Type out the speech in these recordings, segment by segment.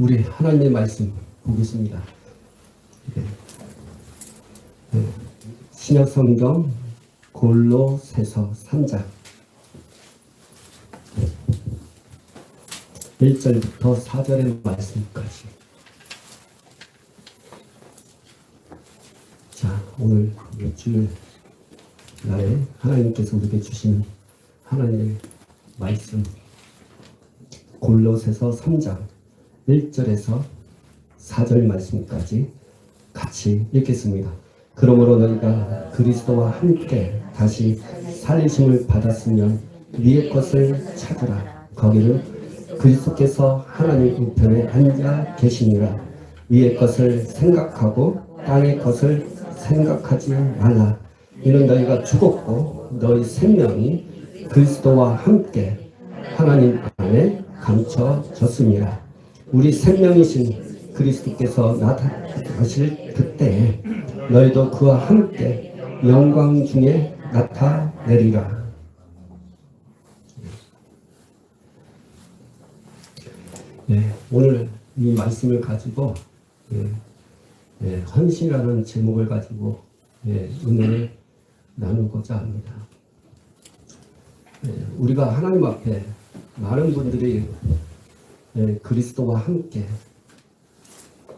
우리 하나님의 말씀 보겠습니다. 신약 성경 골로새서 3장 1절부터 4절의 말씀까지. 자, 오늘 주일 날에 하나님께서 우리에게 주시는 하나님의 말씀 골로새서 3장 1절에서 4절 말씀까지 같이 읽겠습니다. 그러므로 너희가 그리스도와 함께 다시 살리심을 받았으면 위의 것을 찾으라. 거기는 그리스도께서 하나님 우편에 앉아 계시니라. 위의 것을 생각하고 땅의 것을 생각하지 말라. 이는 너희가 죽었고 너희 생명이 그리스도와 함께 하나님 안에 감춰졌습니다. 우리 생명이신 그리스도께서 나타나실 그때에 너희도 그와 함께 영광 중에 나타내리라. 오늘 이 말씀을 가지고 헌신이라는 제목을 가지고 은혜를 나누고자 합니다. 우리가 하나님 앞에 많은 분들이 그리스도와 함께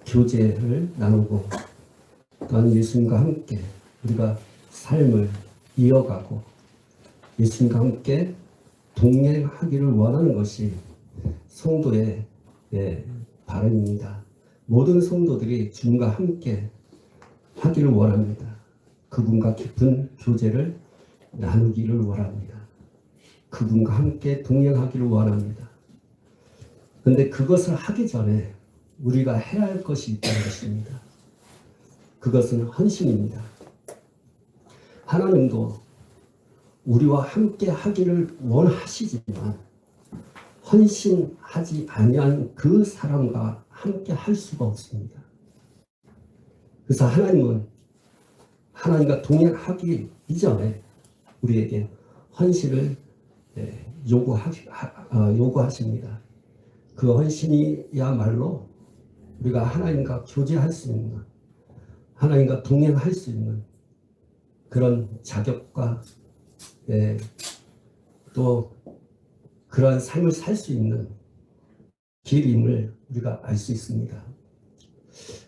교제를 나누고 또한 예수님과 함께 우리가 삶을 이어가고 예수님과 함께 동행하기를 원하는 것이 성도의 바람입니다. 모든 성도들이 주님과 함께 하기를 원합니다. 그분과 깊은 교제를 나누기를 원합니다. 그분과 함께 동행하기를 원합니다. 그런데 그것을 하기 전에 우리가 해야 할 것이 있다는 것입니다. 그것은 헌신입니다. 하나님도 우리와 함께 하기를 원하시지만 헌신하지 아니한 그 사람과 함께 할 수가 없습니다. 그래서 하나님은 하나님과 동행하기 이전에 우리에게 헌신을 요구하십니다. 그 헌신이야말로 우리가 하나님과 교제할 수 있는, 하나님과 동행할 수 있는 그런 자격과 또 그러한 삶을 살 수 있는 길임을 우리가 알 수 있습니다.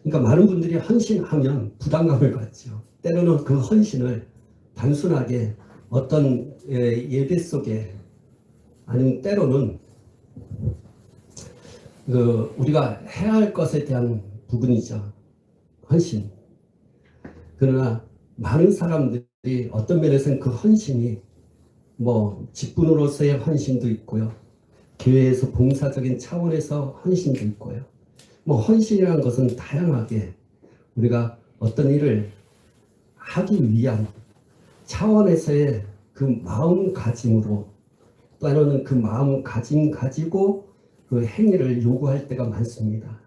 그러니까 많은 분들이 헌신하면 부담감을 갖죠. 때로는 그 헌신을 단순하게 어떤 예배 속에 아니면 때로는 우리가 해야 할 것에 대한 부분이죠. 헌신. 그러나 많은 사람들이 어떤 면에서는 그 헌신이 직분으로서의 헌신도 있고요. 교회에서 봉사적인 차원에서 헌신도 있고요. 헌신이라는 것은 다양하게 우리가 어떤 일을 하기 위한 차원에서의 그 마음가짐으로 또는 그 마음가짐 가지고 그 행위를 요구할 때가 많습니다.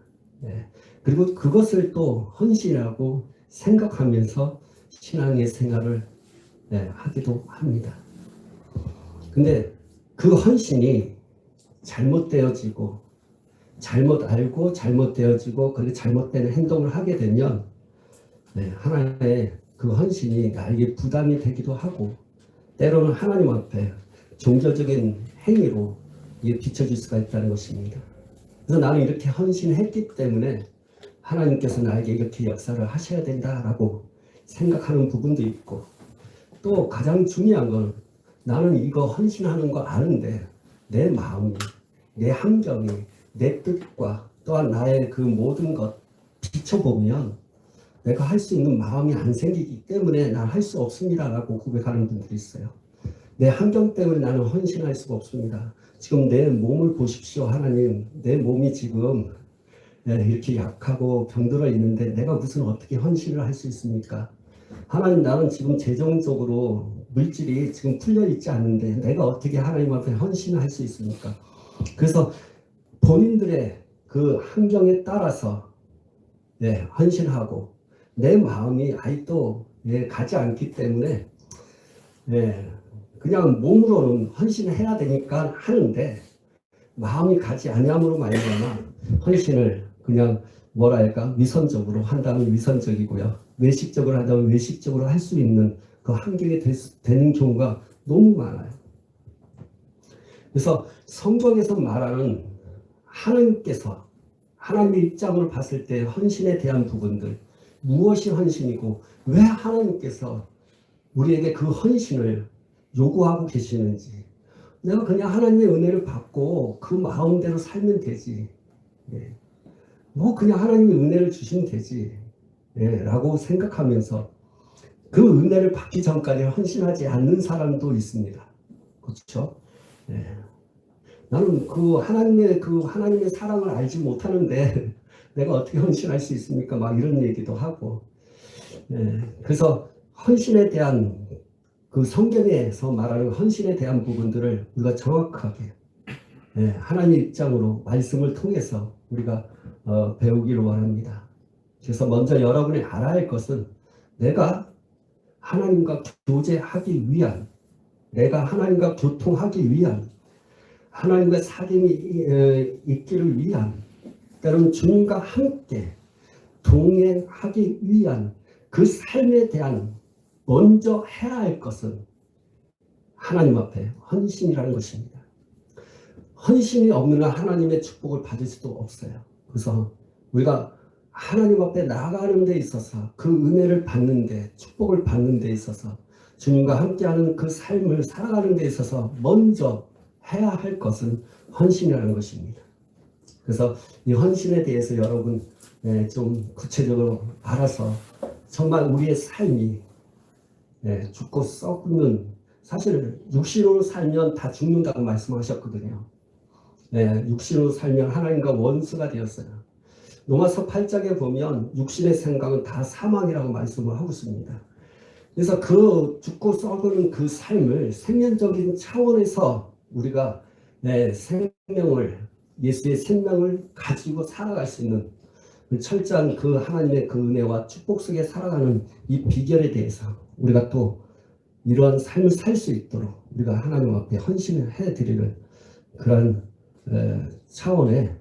그리고 그것을 또 헌신이라고 생각하면서 신앙의 생활을 하기도 합니다. 근데 그 헌신이 잘못되어지고 잘못 알고 잘못되어지고 그렇게 잘못된 행동을 하게 되면 하나님의 그 헌신이 나에게 부담이 되기도 하고 때로는 하나님 앞에 종교적인 행위로 비춰질 수가 있다는 것입니다. 그래서 나는 이렇게 헌신했기 때문에 하나님께서 나에게 이렇게 역사를 하셔야 된다라고 생각하는 부분도 있고 또 가장 중요한 건 나는 이거 헌신하는 거 아는데 내 마음이, 내 환경이, 내 뜻과 또한 나의 그 모든 것 비춰보면 내가 할 수 있는 마음이 안 생기기 때문에 난 할 수 없습니다 라고 고백하는 분들이 있어요. 내 환경 때문에 나는 헌신할 수가 없습니다. 지금 내 몸을 보십시오. 하나님, 내 몸이 지금 이렇게 약하고 병들어 있는데 내가 무슨 어떻게 헌신을 할 수 있습니까? 하나님, 나는 지금 재정적으로 물질이 지금 풀려 있지 않는데 내가 어떻게 하나님 앞에 헌신을 할 수 있습니까? 그래서 본인들의 그 환경에 따라서 헌신하고 내 마음이 아직도 가지 않기 때문에 그냥 몸으로는 헌신을 해야 되니까 하는데 마음이 가지 아니함으로 말미암아 헌신을 그냥 뭐라 할까? 위선적으로 한다면 위선적이고요. 외식적으로 한다면 외식적으로 할 수 있는 그 환경이 되는 경우가 너무 많아요. 그래서 성경에서 말하는 하나님께서 하나님의 입장으로 봤을 때 헌신에 대한 부분들, 무엇이 헌신이고 왜 하나님께서 우리에게 그 헌신을 요구하고 계시는지, 내가 그냥 하나님의 은혜를 받고 그 마음대로 살면 되지, 뭐 그냥 하나님의 은혜를 주시면 되지, 라고 생각하면서 그 은혜를 받기 전까지 헌신하지 않는 사람도 있습니다. 그렇죠? 나는 그 하나님의 사랑을 알지 못하는데 내가 어떻게 헌신할 수 있습니까? 막 이런 얘기도 하고. 그래서 헌신에 대한 그 성경에서 말하는 헌신에 대한 부분들을 우리가 정확하게 하나님 입장으로 말씀을 통해서 우리가 배우기를 원합니다. 그래서 먼저 여러분이 알아야 할 것은 내가 하나님과 교제하기 위한, 내가 하나님과 교통하기 위한, 하나님과 사귐이 있기를 위한, 때로는 주님과 함께 동행하기 위한 그 삶에 대한 먼저 해야 할 것은 하나님 앞에 헌신이라는 것입니다. 헌신이 없는 한 하나님의 축복을 받을 수도 없어요. 그래서 우리가 하나님 앞에 나아가는 데 있어서 그 은혜를 받는 데, 축복을 받는 데 있어서 주님과 함께하는 그 삶을 살아가는 데 있어서 먼저 해야 할 것은 헌신이라는 것입니다. 그래서 이 헌신에 대해서 여러분 좀 구체적으로 알아서 정말 우리의 삶이 죽고 썩는, 사실 육신으로 살면 다 죽는다고 말씀하셨거든요. 육신으로 살면 하나님과 원수가 되었어요. 로마서 8장에 보면 육신의 생각은 다 사망이라고 말씀을 하고 있습니다. 그래서 그 죽고 썩는 그 삶을 생명적인 차원에서 우리가 생명을, 예수의 생명을 가지고 살아갈 수 있는 철저한 그 하나님의 그 은혜와 축복 속에 살아가는 이 비결에 대해서 우리가 또 이러한 삶을 살 수 있도록 우리가 하나님 앞에 헌신을 해드리는 그런 차원의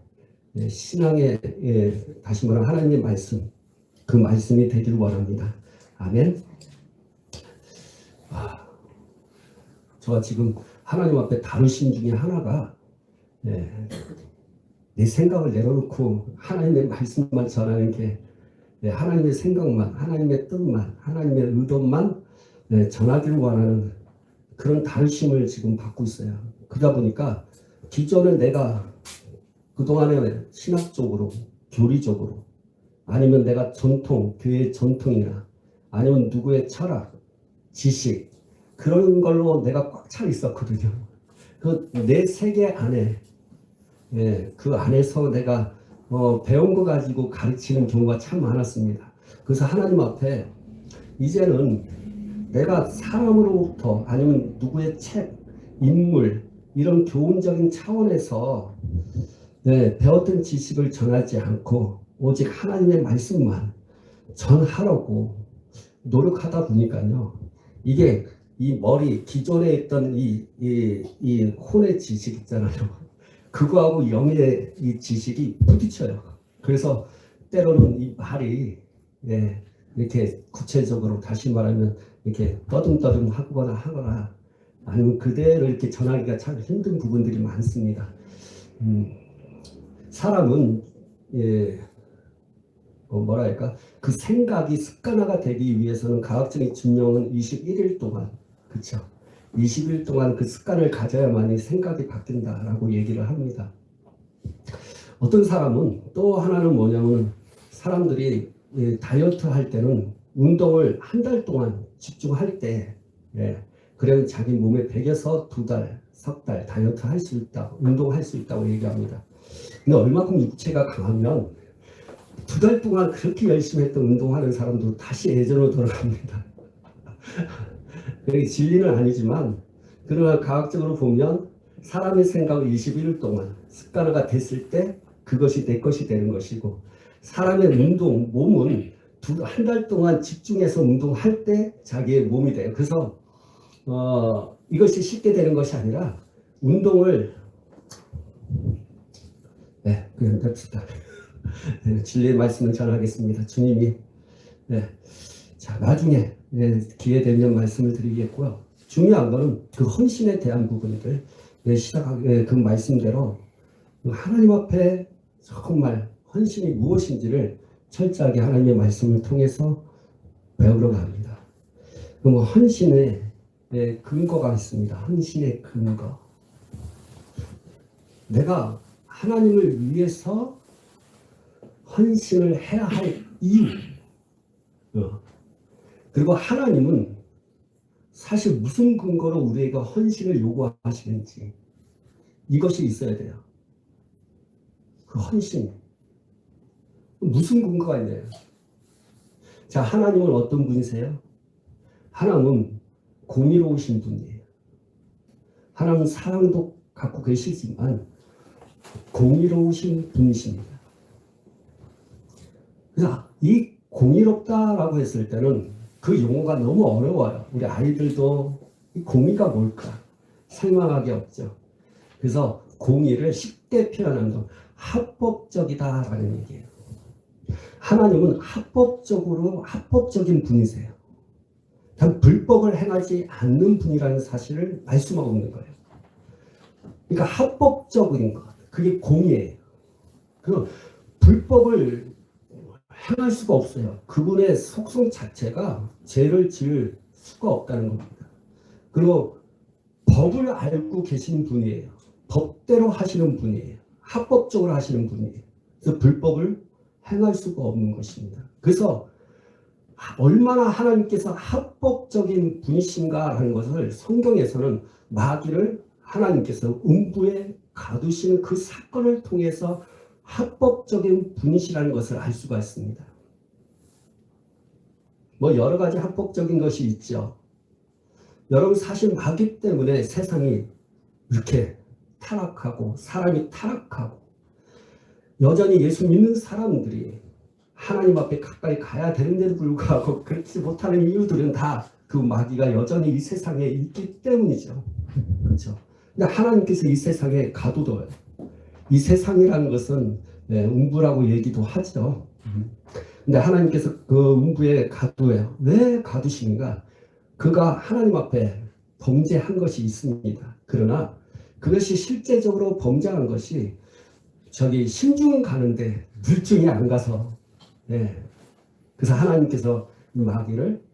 신앙의 다시 말하면 하나님의 말씀, 그 말씀이 되기를 원합니다. 아멘. 제가 지금 하나님 앞에 다루신 중에 하나가 내 생각을 내려놓고 하나님의 말씀만 전하는 게, 하나님의 생각만, 하나님의 뜻만, 하나님의 의도만 전하기를 원하는 그런 다루심을 지금 받고 있어요. 그러다 보니까 기존에 내가 그동안에 신학적으로, 교리적으로, 아니면 내가 전통, 교회의 전통이나 아니면 누구의 철학, 지식, 그런 걸로 내가 꽉 차 있었거든요. 그 내 세계 안에, 그 안에서 내가 배운 거 가지고 가르치는 경우가 참 많았습니다. 그래서 하나님 앞에 이제는 내가 사람으로부터 아니면 누구의 책, 인물, 이런 교훈적인 차원에서 배웠던 지식을 전하지 않고 오직 하나님의 말씀만 전하려고 노력하다 보니까요. 이게 이 머리, 기존에 있던 이 혼의 지식 있잖아요. 그거하고 영의 이 지식이 부딪혀요. 그래서 때로는 이 말이 이렇게 구체적으로, 다시 말하면 이렇게 떠듬떠듬 하거나 아니면 그대로 이렇게 전하기가 참 힘든 부분들이 많습니다. 사람은 뭐랄까, 그 생각이 습관화가 되기 위해서는 과학적인 증명은 21일 동안, 그렇죠? 20일 동안 그 습관을 가져야만이 생각이 바뀐다라고 얘기를 합니다. 어떤 사람은 또 하나는 뭐냐면, 사람들이 다이어트 할 때는 운동을 한 달 동안 집중할 때, 그러면 자기 몸에 배겨서 2달, 석 달 다이어트 할 수 있다, 운동할 수 있다고 얘기합니다. 근데 얼마큼 육체가 강하면 2달 동안 그렇게 열심히 했던 운동하는 사람도 다시 예전으로 돌아갑니다. 그게 진리는 아니지만, 그러나 과학적으로 보면 사람의 생각을 21일 동안 습관화가 됐을 때 그것이 내 것이 되는 것이고, 사람의 운동, 몸은 한 달 동안 집중해서 운동할 때 자기의 몸이 돼요. 그래서 이것이 쉽게 되는 것이 아니라 운동을 그냥 냅시다. 네, 진리의 말씀을 전하겠습니다. 주님이 네, 자 나중에 기회 되면 말씀을 드리겠고요. 중요한 거는 그 헌신에 대한 부분들 그 말씀대로 하나님 앞에 정말 헌신이 무엇인지를 철저하게 하나님의 말씀을 통해서 배우러 갑니다. 그럼 헌신의 근거가 있습니다. 헌신의 근거. 내가 하나님을 위해서 헌신을 해야 할 이유. 그리고 하나님은 사실 무슨 근거로 우리에게 헌신을 요구하시는지 이것이 있어야 돼요. 그 헌신. 무슨 근거가 있나요? 자, 하나님은 어떤 분이세요? 하나님은 공의로우신 분이에요. 하나님은 사랑도 갖고 계시지만 공의로우신 분이십니다. 그래서 이 공의롭다라고 했을 때는 그 용어가 너무 어려워요. 우리 아이들도 이 공의가 뭘까 설명하기 없죠. 그래서 공의를 쉽게 표현한 건 합법적이다라는 얘기예요. 하나님은 합법적인 분이세요. 단 불법을 행하지 않는 분이라는 사실을 말씀하고 있는 거예요. 그러니까 합법적인 것, 그게 공의예요. 그 불법을 행할 수가 없어요. 그분의 속성 자체가 죄를 지을 수가 없다는 겁니다. 그리고 법을 알고 계신 분이에요. 법대로 하시는 분이에요. 합법적으로 하시는 분이에요. 그래서 불법을 행할 수가 없는 것입니다. 그래서 얼마나 하나님께서 합법적인 분이신가 하는 것을 성경에서는 마귀를 하나님께서 음부에 가두시는 그 사건을 통해서 합법적인 분이시라는 것을 알 수가 있습니다. 뭐 여러 가지 합법적인 것이 있죠. 여러분 사실 마귀 때문에 세상이 이렇게 타락하고 사람이 타락하고 여전히 예수 믿는 사람들이 하나님 앞에 가까이 가야 되는데도 불구하고 그렇지 못하는 이유들은 다 그 마귀가 여전히 이 세상에 있기 때문이죠. 그렇죠. 근데 하나님께서 이 세상에 가두어요. 이 세상이라는 것은 음부라고 얘기도 하죠. 근데 하나님께서 그 음부에 가두어요. 왜 가두시는가? 그가 하나님 앞에 범죄한 것이 있습니다. 그러나 그것이 실제적으로 범죄한 것이 저기 심중 가는데 물증이 안 가서 그래서 하나님께서 이 마귀를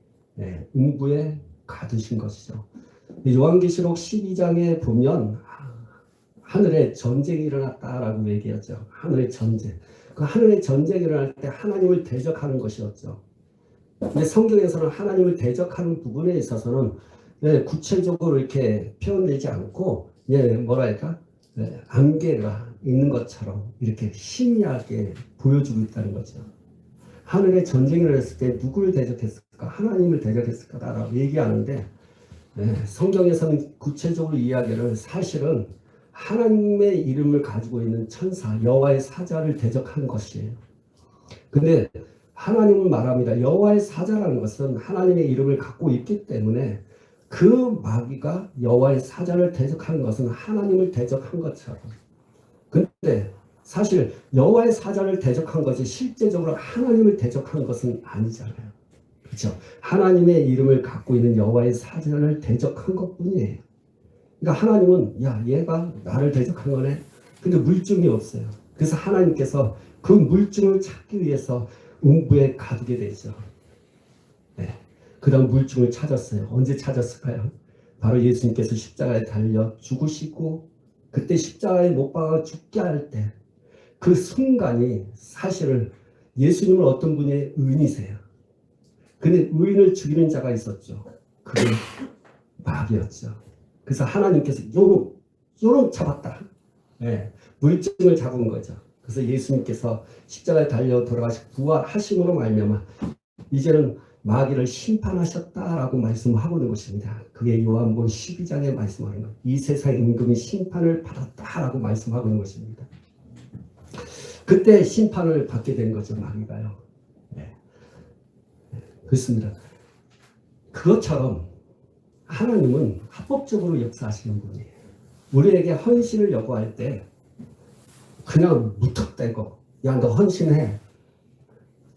음부에 가두신 것이죠. 요한계시록 12장에 보면 하늘에 전쟁이 일어났다라고 얘기하죠. 하늘의 전쟁. 그 하늘의 전쟁이 일어날 때 하나님을 대적하는 것이었죠. 근데 성경에서는 하나님을 대적하는 부분에 있어서는 구체적으로 이렇게 표현되지 않고 뭐랄까 안개가 있는 것처럼 이렇게 희미하게 보여주고 있다는 거죠. 하늘의 전쟁이 일어났을 때 누구를 대적했을까? 하나님을 대적했을까라고 얘기하는데 성경에서는 구체적으로 이야기를 사실은 하나님의 이름을 가지고 있는 천사 여호와의 사자를 대적한 것이에요. 근데 하나님은 말합니다. 여호와의 사자라는 것은 하나님의 이름을 갖고 있기 때문에 그 마귀가 여호와의 사자를 대적한 것은 하나님을 대적한 것처럼. 근데 사실 여호와의 사자를 대적한 것이 실제적으로 하나님을 대적한 것은 아니잖아요. 그렇죠? 하나님의 이름을 갖고 있는 여호와의 사자를 대적한 것뿐이에요. 그러니까 하나님은 얘가 나를 대적한 거네. 근데 물증이 없어요. 그래서 하나님께서 그 물증을 찾기 위해서 음부에 가두게 되죠. 그 다음 물증을 찾았어요. 언제 찾았을까요? 바로 예수님께서 십자가에 달려 죽으시고 그때 십자가에 못 박아 죽게 할 때 그 순간이 사실은 예수님은 어떤 분의 의인이세요. 근데 의인을 죽이는 자가 있었죠. 그게 마귀였죠. 그래서 하나님께서 요런 잡았다. 물증을 잡은 거죠. 그래서 예수님께서 십자가에 달려 돌아가시고 부활하심으로 말미암아 이제는 마귀를 심판하셨다라고 말씀하고 있는 것입니다. 그게 요한복음 12장에 말씀하는 것. 이 세상 임금이 심판을 받았다라고 말씀하고 있는 것입니다. 그때 심판을 받게 된 거죠, 마귀가요. 그렇습니다. 그것처럼 하나님은 합법적으로 역사하시는 분이에요. 우리에게 헌신을 요구할 때 그냥 무턱대고 야 너 헌신해.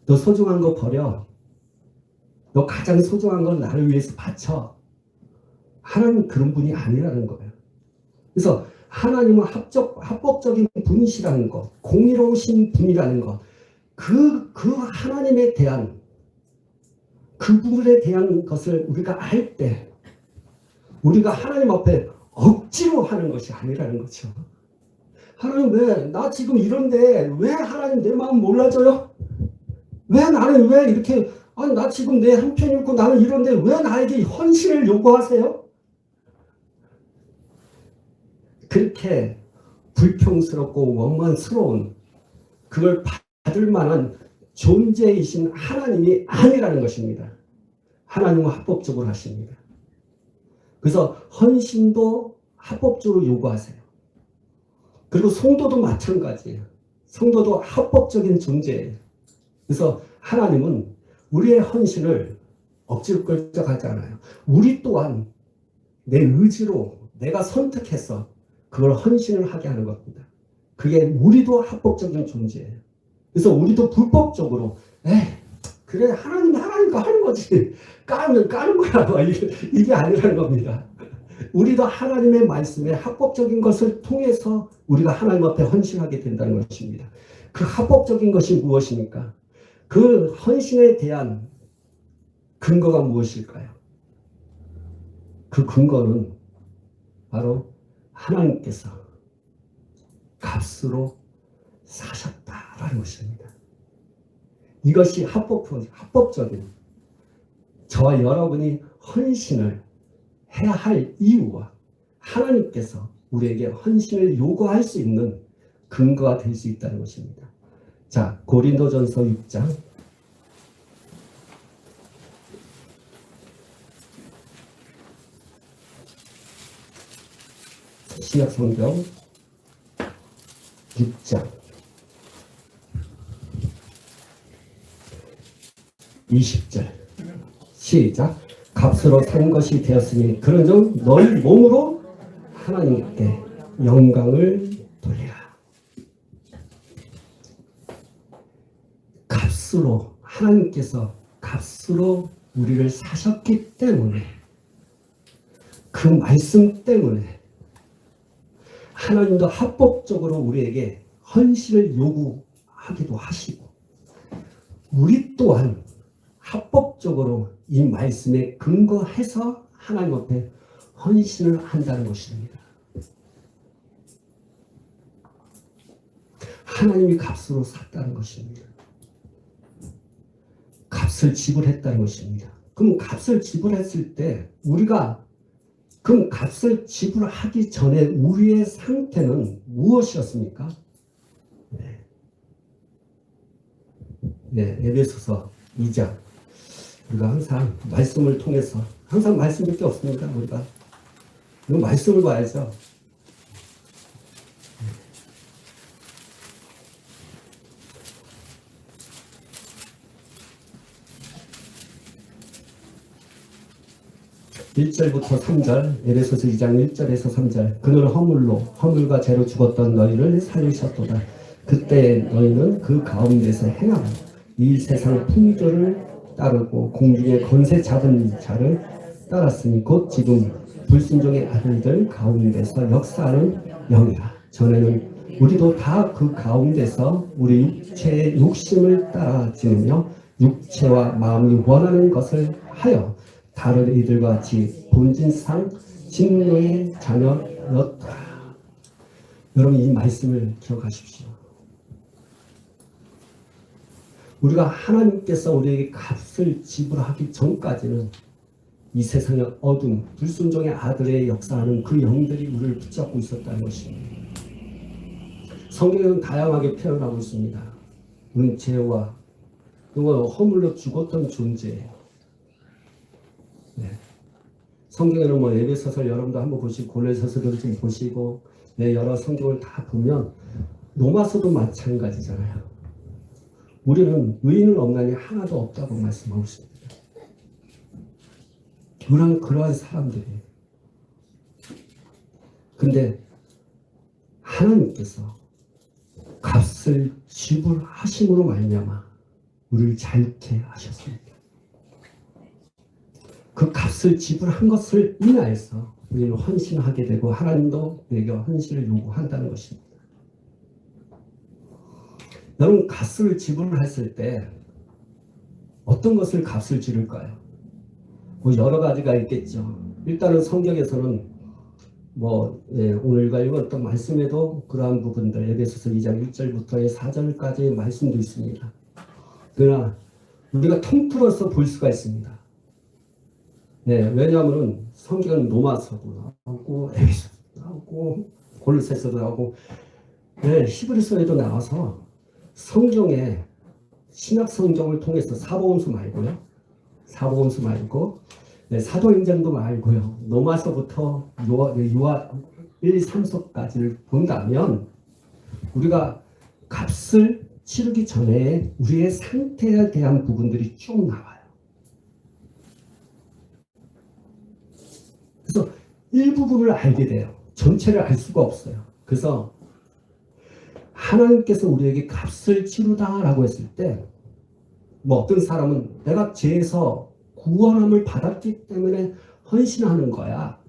너 소중한 거 버려. 너 가장 소중한 건 나를 위해서 바쳐. 하나님 그런 분이 아니라는 거예요. 그래서 하나님은 합법적인 분이시라는 것, 공의로우신 분이라는 것, 그 하나님에 대한, 그분에 대한 것을 우리가 알 때, 우리가 하나님 앞에 억지로 하는 것이 아니라는 거죠. 하나님 왜, 나 지금 이런데 왜 하나님 내 마음 몰라줘요? 왜 나는 왜 이렇게, 아니, 나 지금 내 한편 읽고 나는 이런데 왜 나에게 헌신을 요구하세요? 그렇게 불평스럽고 원망스러운 그걸 받을 만한 존재이신 하나님이 아니라는 것입니다. 하나님은 합법적으로 하십니다. 그래서 헌신도 합법적으로 요구하세요. 그리고 성도도 마찬가지예요. 성도도 합법적인 존재예요. 그래서 하나님은 우리의 헌신을 억지로 끌어가지 않아요. 우리 또한 내 의지로 내가 선택해서 그걸 헌신을 하게 하는 겁니다. 그게 우리도 합법적인 존재예요. 그래서 우리도 불법적으로 그래 하나님이 하나님과 하는 거지 까면 까는 거야 이게 아니라는 겁니다. 우리도 하나님의 말씀에 합법적인 것을 통해서 우리가 하나님 앞에 헌신하게 된다는 것입니다. 그 합법적인 것이 무엇입니까? 그 헌신에 대한 근거가 무엇일까요? 그 근거는 바로 하나님께서 값으로 사셨다라는 것입니다. 이것이 합법적인 저와 여러분이 헌신을 해야 할 이유와 하나님께서 우리에게 헌신을 요구할 수 있는 근거가 될 수 있다는 것입니다. 자, 고린도전서 6장 신약성경 6장 20절 시작. 값으로 산 것이 되었으니 그런즉 너희 몸으로 하나님께 영광을 돌리라. 값으로 하나님께서 값으로 우리를 사셨기 때문에 그 말씀 때문에 하나님도 합법적으로 우리에게 헌신을 요구하기도 하시고 우리 또한 합법적으로 이 말씀에 근거해서 하나님 앞에 헌신을 한다는 것입니다. 하나님이 값으로 샀다는 것입니다. 값을 지불했다는 것입니다. 그럼 값을 지불했을 때 그럼 값을 지불하기 전에 우리의 상태는 무엇이었습니까? 에베소서 2장 우리가 항상 말씀을 통해서 항상 말씀밖에 없습니다. 우리가 이거 말씀을 봐야죠. (1절부터) 3절 에베소서 2장 1절에서 3절 그는 허물과 죄로 죽었던 너희를 살리셨도다. 그때 너희는 그 가운데서 행하고 이 세상 풍조를 따르고 공중의 권세 잡은 자를 따랐으니 곧 지금 불순종의 아들들 가운데서 역사하는 영이라. 전에는 우리도 다 그 가운데서 우리 육체의 욕심을 따라 지으며 육체와 마음이 원하는 것을 하여 다른 이들과 같이 본질상 진노의 자녀였다. 여러분 이 말씀을 기억하십시오. 우리가 하나님께서 우리에게 값을 지불하기 전까지는 이 세상의 어둠, 불순종의 아들의 역사하는 그 영들이 우리를 붙잡고 있었다는 것입니다. 성경에는 다양하게 표현하고 있습니다. 우리는 죄와 그리고 허물로 죽었던 존재예요. 성경에는 에베소서 여러분도 한번 보시고 골로새서도 좀 보시고 여러 성경을 다 보면 로마서도 마찬가지잖아요. 우리는 의인은 없나니 하나도 없다고 말씀하고 있습니다. 우리는 그러한 사람들이에요. 근데 하나님께서 값을 지불하심으로 말미암아 우리를 자유케 하셨습니다. 그 값을 지불한 것을 인하여서 우리는 헌신하게 되고 하나님도 우리에게 헌신을 요구한다는 것입니다. 여러분, 값을 지불했을 때 어떤 것을 값을 지를까요? 뭐 여러 가지가 있겠죠. 일단은 성경에서는 오늘 읽었던 말씀에도 그러한 부분들, 에베소서 2장 1절부터의 4절까지의 말씀도 있습니다. 그러나 우리가 통틀어서 볼 수가 있습니다. 왜냐하면 성경은 로마서도 나오고 에베소서도 나오고 골로새서도 나오고 히브리서에도 나와서 성경에 신약 성경을 통해서 사복음서 말고 사도행전도 말고요. 로마서부터 요한 1, 2, 3서까지를 본다면 우리가 값을 치르기 전에 우리의 상태에 대한 부분들이 쭉 나와요. 그래서 일부분을 알게 돼요. 전체를 알 수가 없어요. 그래서 하나님께서 우리에게 값을 치르다라고 했을 때 어떤 사람은 내가 죄에서 구원함을 받았기 때문에 헌신하는 거야.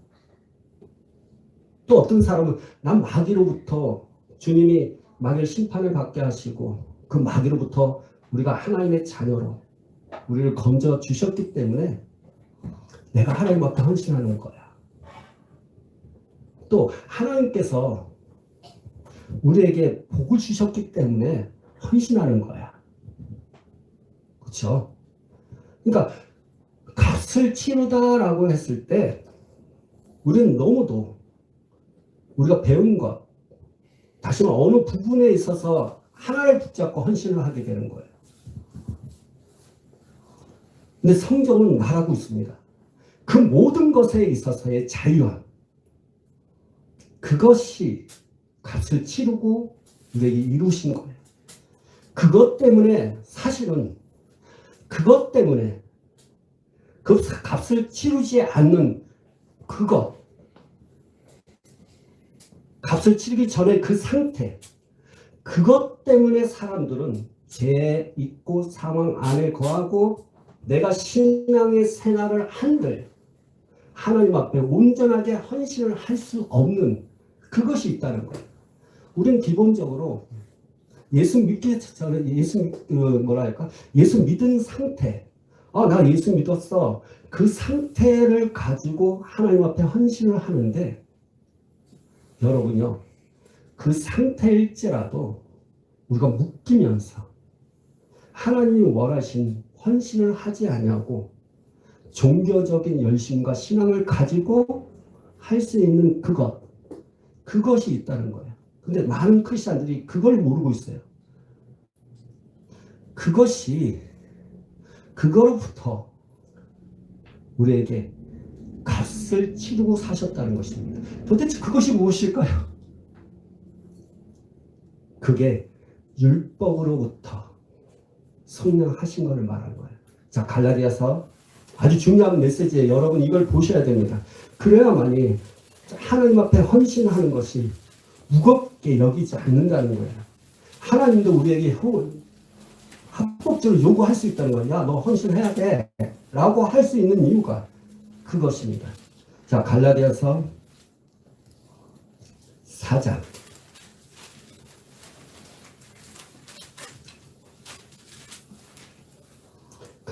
또 어떤 사람은 난 마귀로부터 주님이 마귀의 심판을 받게 하시고 그 마귀로부터 우리가 하나님의 자녀로 우리를 건져 주셨기 때문에 내가 하나님 앞에 헌신하는 거야. 또 하나님께서 우리에게 복을 주셨기 때문에 헌신하는 거야. 그렇죠? 그러니까 값을 치르다라고 했을 때 우리는 너무도 우리가 배운 것, 다시 말해 어느 부분에 있어서 하나를 붙잡고 헌신을 하게 되는 거예요. 근데 성경은 말하고 있습니다. 그 모든 것에 있어서의 자유함, 그것이 값을 치르고 우리에게 이루신 거예요. 그것 때문에 사실은 그것 때문에 그 값을 치르지 않는 그것, 값을 치르기 전에 그 상태, 그것 때문에 사람들은 죄에 있고 사망 안에 거하고 내가 신앙의 생활을 한들 하나님 앞에 온전하게 헌신을 할 수 없는 그것이 있다는 거예요. 우리는 기본적으로 예수 믿기 전에 예수 믿은 상태, 나 예수 믿었어. 그 상태를 가지고 하나님 앞에 헌신을 하는데 여러분요, 그 상태일지라도 우리가 묶이면서 하나님이 원하신 헌신을 하지 않냐고 종교적인 열심과 신앙을 가지고 할 수 있는 그것이 있다는 거예요. 근데 많은 크리스찬들이 그걸 모르고 있어요. 그거로부터 우리에게 값을 치르고 사셨다는 것입니다. 도대체 그것이 무엇일까요? 그게 율법으로부터 성령하신 것을 말하는 거예요. 자, 갈라디아서 아주 중요한 메시지예요. 여러분 이걸 보셔야 됩니다. 그래야만이 하나님 앞에 헌신하는 것이 무겁게 여기지 않는다는 거예요. 하나님도 우리에게 합법적으로 요구할 수 있다는 거예요. 야, 너 헌신해야 돼 라고 할 수 있는 이유가 그것입니다. 자, 갈라디아서 4장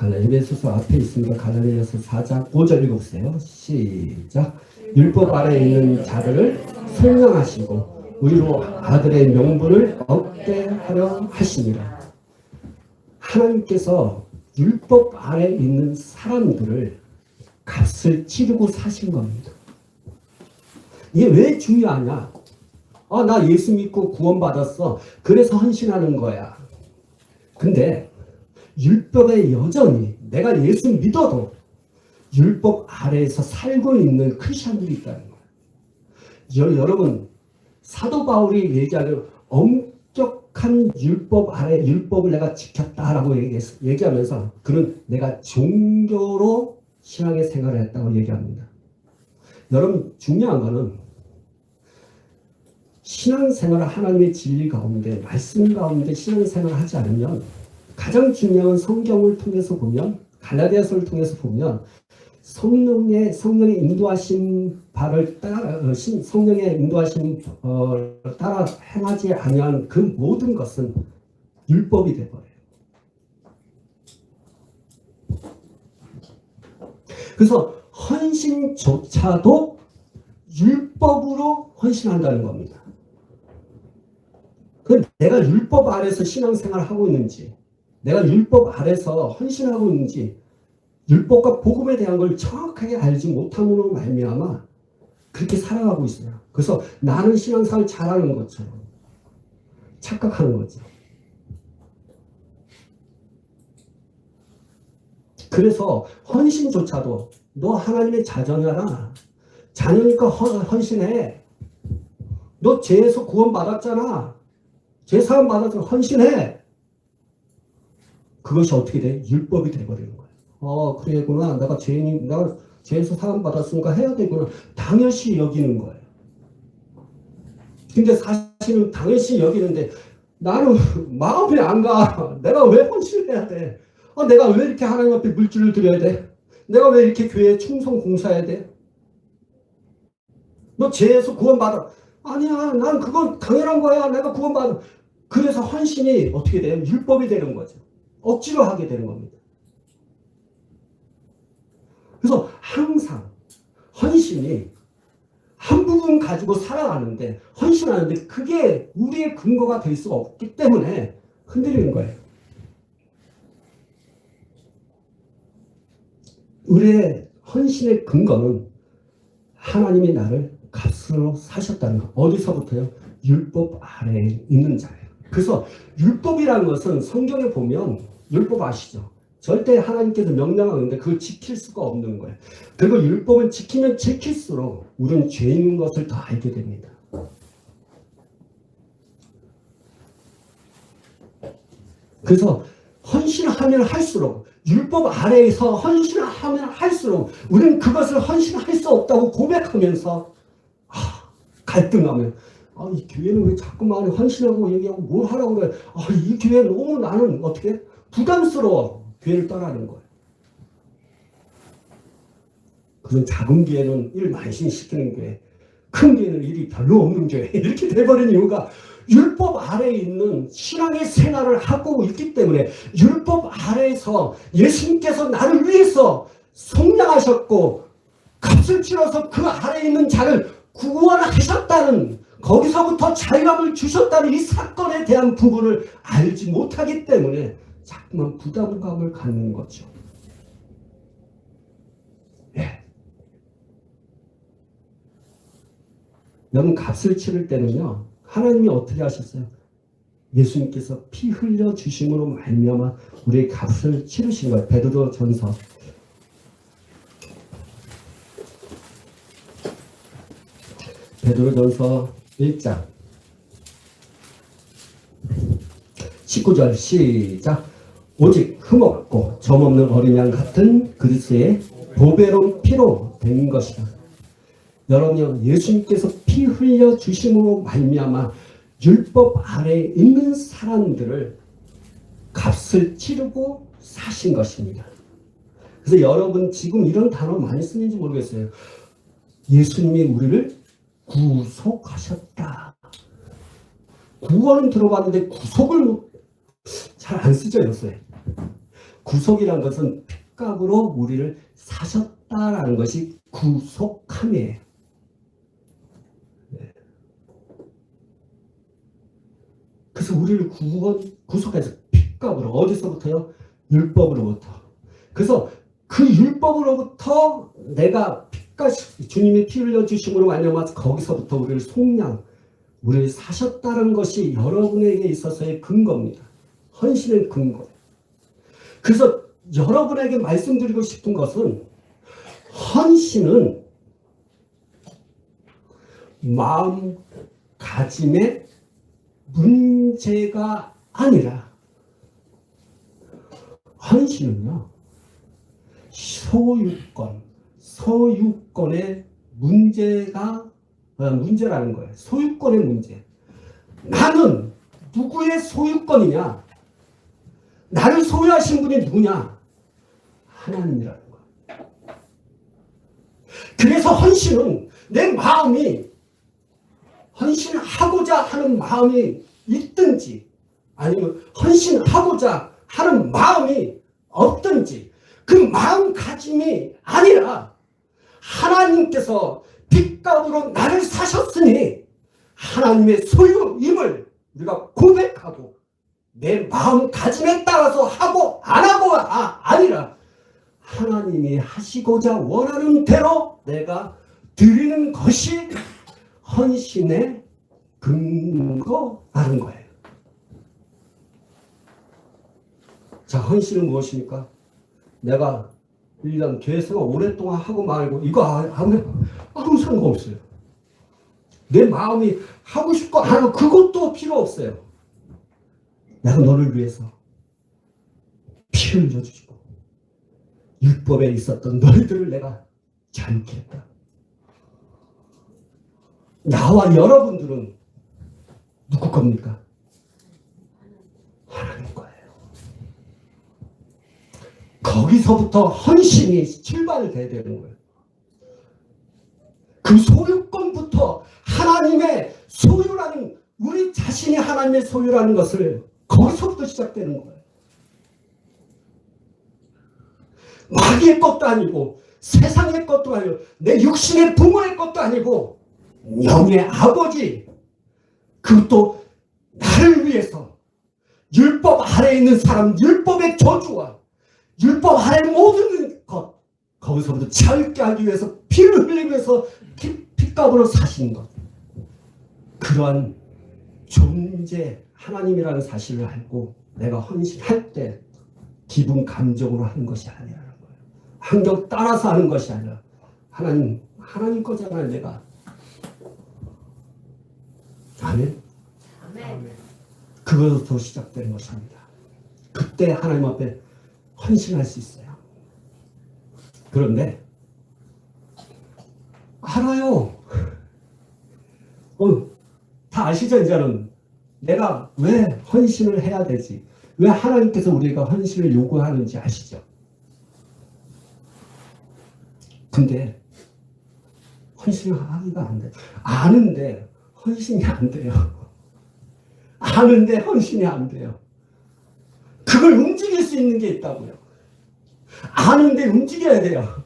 에베소서 앞에 있습니다. 갈라디아서 4장 5절 읽어보세요. 시작. 율법 아래 있는 자들을 성령하시고 우리로 아들의 명분을 얻게 하려 하시니라. 하나님께서 율법 아래 있는 사람들을 값을 치르고 사신 겁니다. 이게 왜 중요하냐? 나 예수 믿고 구원받았어. 그래서 헌신하는 거야. 근데 율법에 여전히 내가 예수 믿어도 율법 아래에서 살고 있는 크리스천들이 있다는 거예요. 여러분, 사도 바울이 얘기하는 엄격한 율법 아래 율법을 내가 지켰다라고 얘기하면서 그는 내가 종교로 신앙의 생활을 했다고 얘기합니다. 여러분, 중요한 거는 신앙생활을 하나님의 진리 가운데, 말씀 가운데 신앙생활을 하지 않으면 가장 중요한 성경을 통해서 보면, 갈라디아서를 통해서 보면 성령의 인도하신 바를 따라 성령의 인도하신 따라 행하지 아니한 그 모든 것은 율법이 되어버려요. 그래서 헌신조차도 율법으로 헌신한다는 겁니다. 그 내가 율법 아래서 신앙생활을 하고 있는지, 내가 율법 아래서 헌신하고 있는지, 율법과 복음에 대한 걸 정확하게 알지 못함으로 말미암아 그렇게 살아가고 있어요. 그래서 나는 신앙생활 잘하는 것처럼 착각하는 거죠. 그래서 헌신조차도 너 하나님의 자녀잖아. 자녀니까 헌신해. 너 죄에서 구원받았잖아. 죄사함 받았잖아. 헌신해. 그것이 어떻게 돼? 율법이 돼버리는 거예요. 그래구나. 내가 죄에서 사함 받았으니까 해야 되구나. 당연시 여기는 거예요. 근데 사실은 당연시 여기는데 나는 마음이 안 가. 내가 왜 헌신해야 돼? 내가 왜 이렇게 하나님 앞에 물질을 드려야 돼? 내가 왜 이렇게 교회에 충성 공사해야 돼? 너 죄에서 구원받아. 아니야. 난 그건 당연한 거야. 내가 구원받아. 그래서 헌신이 어떻게 돼요? 율법이 되는 거죠. 억지로 하게 되는 겁니다. 그래서 항상 헌신이 한 부분 가지고 살아가는데, 헌신하는데 그게 우리의 근거가 될 수가 없기 때문에 흔들리는 거예요. 우리의 헌신의 근거는 하나님이 나를 값으로 사셨다는 것. 어디서부터요? 율법 아래에 있는 자예요. 그래서 율법이라는 것은 성경에 보면, 율법 아시죠? 절대 하나님께서 명령하는데 그걸 지킬 수가 없는 거예요. 그리고 율법은 지키면 지킬수록 우리는 죄인 것을 더 알게 됩니다. 그래서 헌신하면 할수록, 율법 아래에서 헌신하면 할수록 우리는 그것을 헌신할 수 없다고 고백하면서 갈등하면, 이 교회는 왜 자꾸만 헌신하고 얘기하고 뭘 하라고 그래. 이 교회 너무 나는 어떻게 부담스러워. 교회를 떠나는 거예요. 그런 작은 교회는 일 만신시키는 교회, 큰 교회는 일이 별로 없는 교회, 이렇게 돼버린 이유가 율법 아래에 있는 신앙의 생활을 하고 있기 때문에, 율법 아래에서 예수님께서 나를 위해서 속량하셨고 값을 치러서 그 아래에 있는 자를 구원하셨다는, 거기서부터 자유함을 주셨다는 이 사건에 대한 부분을 알지 못하기 때문에 자꾸만 부담감을 갖는 거죠. 예. 여러분, 값을 치를 때는요, 하나님이 어떻게 하셨어요? 예수님께서 피 흘려 주심으로 말미암아 우리의 값을 치르신 거예요. 베드로전서 1장 19절 시작. 오직 흠없고 점없는 어린 양 같은 그리스도의 보배로운 피로 된 것이다. 여러분요, 예수님께서 피 흘려 주심으로 말미암아 율법 아래에 있는 사람들을 값을 치르고 사신 것입니다. 그래서 여러분 지금 이런 단어 많이 쓰는지 모르겠어요. 예수님이 우리를 구속하셨다. 구원은 들어봤는데 구속을 잘 안 쓰죠, 요새. 구속이란 것은 핏값으로 우리를 사셨다라는 것이 구속함이에요. 네. 그래서 우리를 구속해서 핏값으로, 어디서부터요? 율법으로부터. 그래서 그 율법으로부터 내가 주님이 피 흘려 주심으로 말미암아 거기서부터 우리를 속량, 우리를 사셨다는 것이 여러분에게 있어서의 근거입니다. 헌신의 근거. 그래서 여러분에게 말씀드리고 싶은 것은, 헌신은 마음가짐의 문제가 아니라, 헌신은요, 소유권의 문제가 문제라는 거예요. 소유권의 문제. 나는 누구의 소유권이냐? 나를 소유하신 분이 누구냐? 하나님이라는 거예요. 그래서 헌신은 내 마음이 헌신하고자 하는 마음이 있든지 아니면 헌신하고자 하는 마음이 없든지 그 마음가짐이 아니라 하나님께서 빚값으로 나를 사셨으니 하나님의 소유임을 우리가 고백하고 내 마음가짐에 따라서 하고 안 하고가 아니라 하나님이 하시고자 원하는 대로 내가 드리는 것이 헌신의 근거라는 거예요. 자, 헌신은 무엇입니까? 내가 1년 교회생활 오랫동안 하고 말고 이거 하면 아무 상관없어요. 내 마음이 하고 싶고 안 하고 그것도 필요 없어요. 내가 너를 위해서 피를 흘려주시고 율법에 있었던 너희들을 내가 자유케 했다. 나와 여러분들은 누구 겁니까? 하나님 거예요. 거기서부터 헌신이 출발돼야 되는 거예요. 그 소유권부터 하나님의 소유라는 우리 자신이 하나님의 소유라는 것을 거기서부터 시작되는 거예요. 마귀의 것도 아니고 세상의 것도 아니고 내 육신의 부모의 것도 아니고 영의 아버지 그것도 나를 위해서 율법 아래에 있는 사람 율법의 저주와 율법 아래 모든 것 거기서부터 자유케 하기 위해서 피를 흘리기 위해서 핏값으로 사신 것 그러한 존재 하나님이라는 사실을 알고 내가 헌신할 때 기분 감정으로 하는 것이 아니라는 거예요. 환경 따라서 하는 것이 아니라 하나님 거잖아요. 내가 아멘. 아멘. 그것부터 시작되는 것입니다. 그때 하나님 앞에 헌신할 수 있어요. 그런데 알아요. 다 아시죠? 이제는 내가 왜 헌신을 해야 되지? 왜 하나님께서 우리가 헌신을 요구하는지 아시죠? 근데 헌신을 하기가 안 돼. 아는데 헌신이 안 돼요. 아는데 헌신이 안 돼요. 그걸 움직일 수 있는 게 있다고요. 아는데 움직여야 돼요.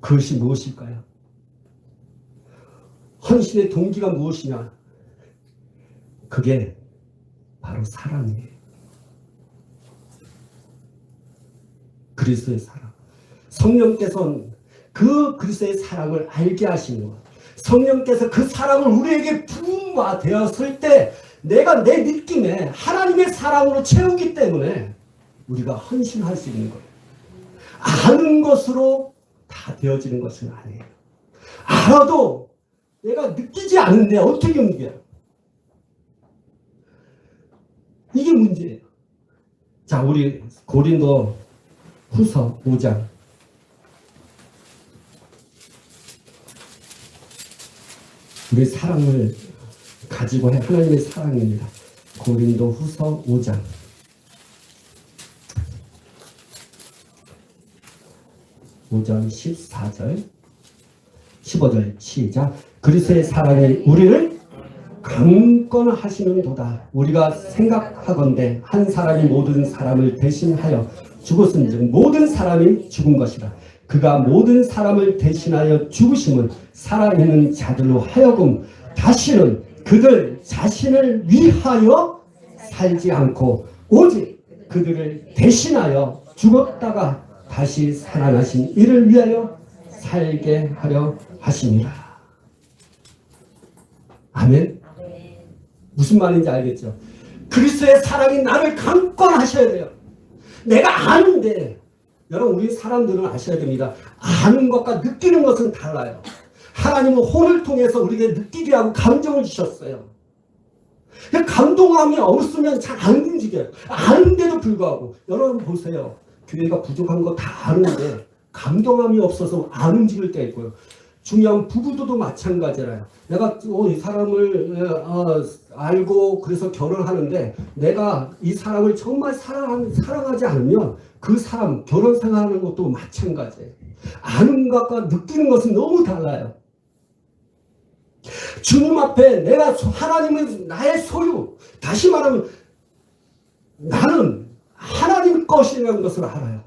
그것이 무엇일까요? 헌신의 동기가 무엇이냐? 그게 바로 사랑이에요. 그리스도의 사랑. 성령께서는 그 그리스도의 사랑을 알게 하시는 것. 성령께서 그 사랑을 우리에게 부음화되었을 때 내가 내 느낌에 하나님의 사랑으로 채우기 때문에 우리가 헌신할 수 있는 거예요. 아는 것으로 다 되어지는 것은 아니에요. 알아도 내가 느끼지 않는데 어떻게 움직여요? 이게 문제예요. 자, 우리 고린도 후서 5장 우리 사랑을 가지고 해 하나님의 사랑입니다. 고린도 후서 5장 5장 14절 15절 시작. 그리스도의 사랑이 우리를 강권하시는도다. 우리가 생각하건대 한 사람이 모든 사람을 대신하여 죽었은즉 모든 사람이 죽은 것이라. 그가 모든 사람을 대신하여 죽으심은 살아있는 자들로 하여금 다시는 그들 자신을 위하여 살지 않고 오직 그들을 대신하여 죽었다가 다시 살아나신 이를 위하여 살게 하려 하심이라. 아멘. 무슨 말인지 알겠죠? 그리스도의 사랑이 나를 강권하셔야 돼요. 내가 아는데, 여러분 우리 사람들은 아셔야 됩니다. 아는 것과 느끼는 것은 달라요. 하나님은 혼을 통해서 우리에게 느끼게 하고 감정을 주셨어요. 감동함이 없으면 잘 안 움직여요. 아는데도 불구하고 여러분 보세요. 교회가 부족한 거 다 아는데 감동함이 없어서 안 움직일 때 있고요. 중요한 부부도 마찬가지라요. 내가 이 사람을 알고 그래서 결혼하는데 내가 이 사람을 정말 사랑하지 않으면 그 사람 결혼 생활하는 것도 마찬가지예요. 아는 것과 느끼는 것은 너무 달라요. 주님 앞에 내가 하나님은 나의 소유, 다시 말하면 나는 하나님 것이라는 것을 알아요.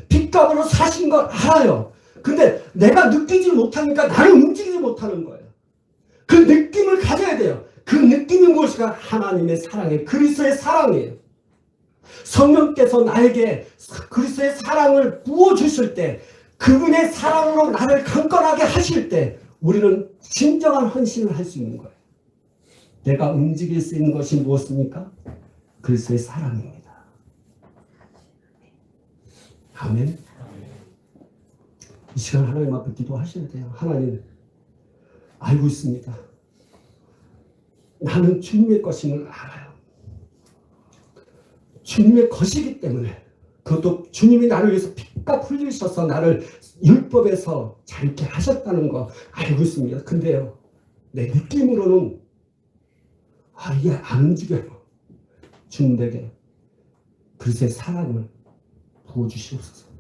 빚값으로 사신 걸 알아요. 근데 내가 느끼지 못하니까 나는 움직이지 못하는 거예요. 그 느낌을 가져야 돼요. 그 느낌이 무엇인가? 하나님의 사랑이에요. 그리스도의 사랑이에요. 성령께서 나에게 그리스도의 사랑을 부어주실 때, 그분의 사랑으로 나를 강건하게 하실 때 우리는 진정한 헌신을 할 수 있는 거예요. 내가 움직일 수 있는 것이 무엇입니까? 그리스도의 사랑입니다. 아멘. 이 시간 하나님 앞에 기도하셔야 돼요. 하나님, 알고 있습니다. 나는 주님의 것임을 알아요. 주님의 것이기 때문에, 그것도 주님이 나를 위해서 핏값 흘리셔서 나를 율법에서 자유케 하셨다는 거 알고 있습니다. 근데요, 내 느낌으로는 이게 안 움직여요. 주님에게 그리스도의 사랑을 부어주시옵소서.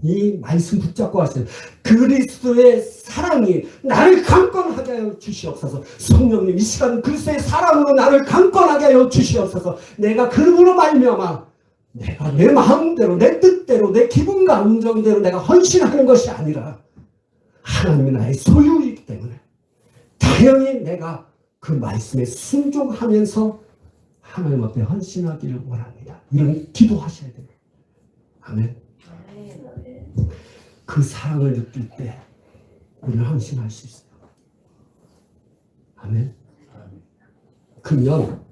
이 말씀 붙잡고 하세요. 그리스도의 사랑이 나를 강건하게 하여 주시옵소서. 성령님, 이 시간 그리스도의 사랑으로 나를 강건하게 하여 주시옵소서. 내가 그분으로 말미암아 내가 내 마음대로, 내 뜻대로, 내 기분 감정대로 내가 헌신하는 것이 아니라 하나님이 나의 소유이기 때문에 당연히 내가 그 말씀에 순종하면서 하나님 앞에 헌신하기를 원합니다. 이런 기도하셔야 돼요. 아멘. 그 사랑을 느낄 때 우리는 헌신할 수 있어요. 아멘. 그러면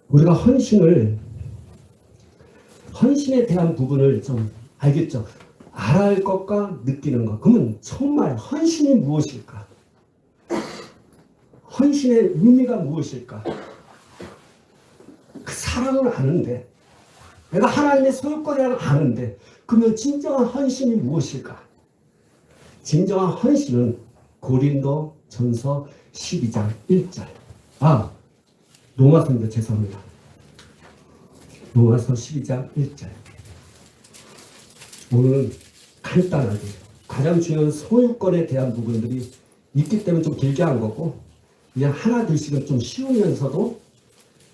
우리가 헌신에 대한 부분을 좀 알겠죠? 알아야 할 것과 느끼는 것. 그러면 정말 헌신이 무엇일까? 헌신의 의미가 무엇일까? 그 사랑을 아는데, 내가 하나님의 소유권이라는 아는데, 그러면 진정한 헌신이 무엇일까? 진정한 헌신은 고린도 전서 12장 1절. 로마서입니다. 죄송합니다. 로마서 12장 1절. 오늘은 간단하게 가장 중요한 소유권에 대한 부분들이 있기 때문에 좀 길게 한 거고, 그냥 하나 둘씩은 좀 쉬우면서도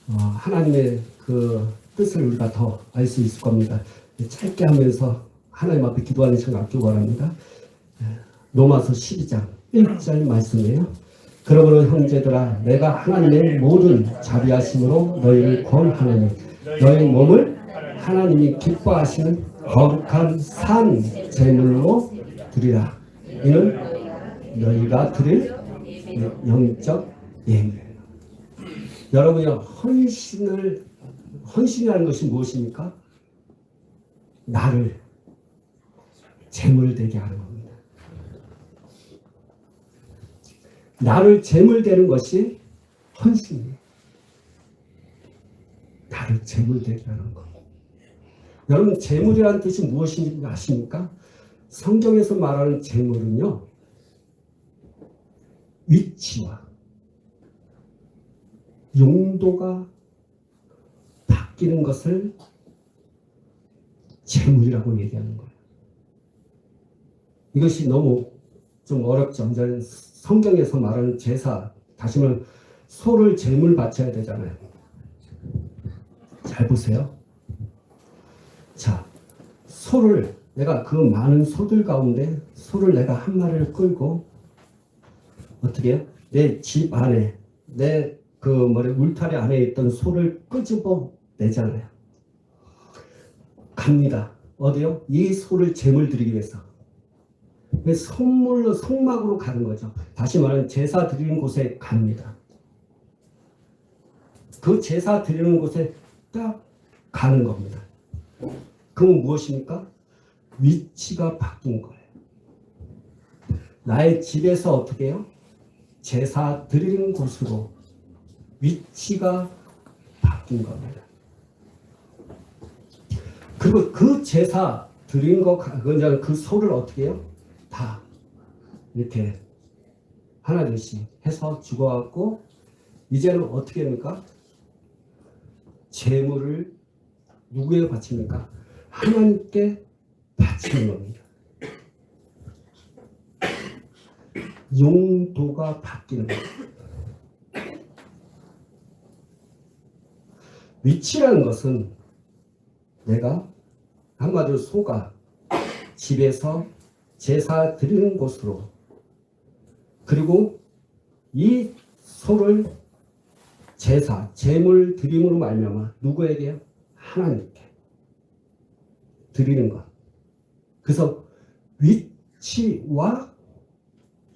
하나님의 그 뜻을 우리가 더 알 수 있을 겁니다. 짧게 하면서 하나님 앞에 기도하는 시간 갖기 원합니다. 로마서 12장 1절 말씀이에요. 그러므로 형제들아, 내가 하나님의 모든 자비하심으로 너희를 권하노니 너희 몸을 하나님이 기뻐하시는 거룩한 산 제물로 드리라. 이는 너희가 드릴 영적 예물이에요. 여러분이 헌신이라는 것이 무엇입니까? 나를 제물되게 하는 겁니다. 나를 제물되는 것이 헌신이에요. 나를 제물되게 하는 것. 여러분, 제물이라는 뜻이 무엇인지 아십니까? 성경에서 말하는 제물은요, 위치와 용도가 바뀌는 것을 제물이라고 얘기하는 거예요. 이것이 너무 좀 어렵죠. 성경에서 말하는 제사, 다시 말하면 소를 제물 바쳐야 되잖아요. 잘 보세요. 자, 소를 내가 그 많은 소들 가운데 소를 내가 한 마리를 끌고 어떻게 해요? 내 집 안에 내 울타리 안에 있던 소를 끄집어 내잖아요. 갑니다. 어디요? 이 소를 제물 드리기 위해서. 선물로 성막으로 가는 거죠. 다시 말하면 제사 드리는 곳에 갑니다. 그 제사 드리는 곳에 딱 가는 겁니다. 그건 무엇입니까? 위치가 바뀐 거예요. 나의 집에서 어떻게 해요? 제사 드리는 곳으로 위치가 바뀐 겁니다. 그리고 그 제사 드린 거, 그 소를 어떻게 해요? 다 이렇게 하나둘씩 해서 죽어갖고 이제는 어떻게 합니까? 재물을 누구에 바칩니까? 하나님께 바치는 겁니다. 용도가 바뀌는 겁니다. 위치라는 것은 내가 한마디로 소가 집에서 제사 드리는 곳으로, 그리고 이 소를 제사, 제물 드림으로 말미암아 누구에게요? 하나님께 드리는 것. 그래서 위치와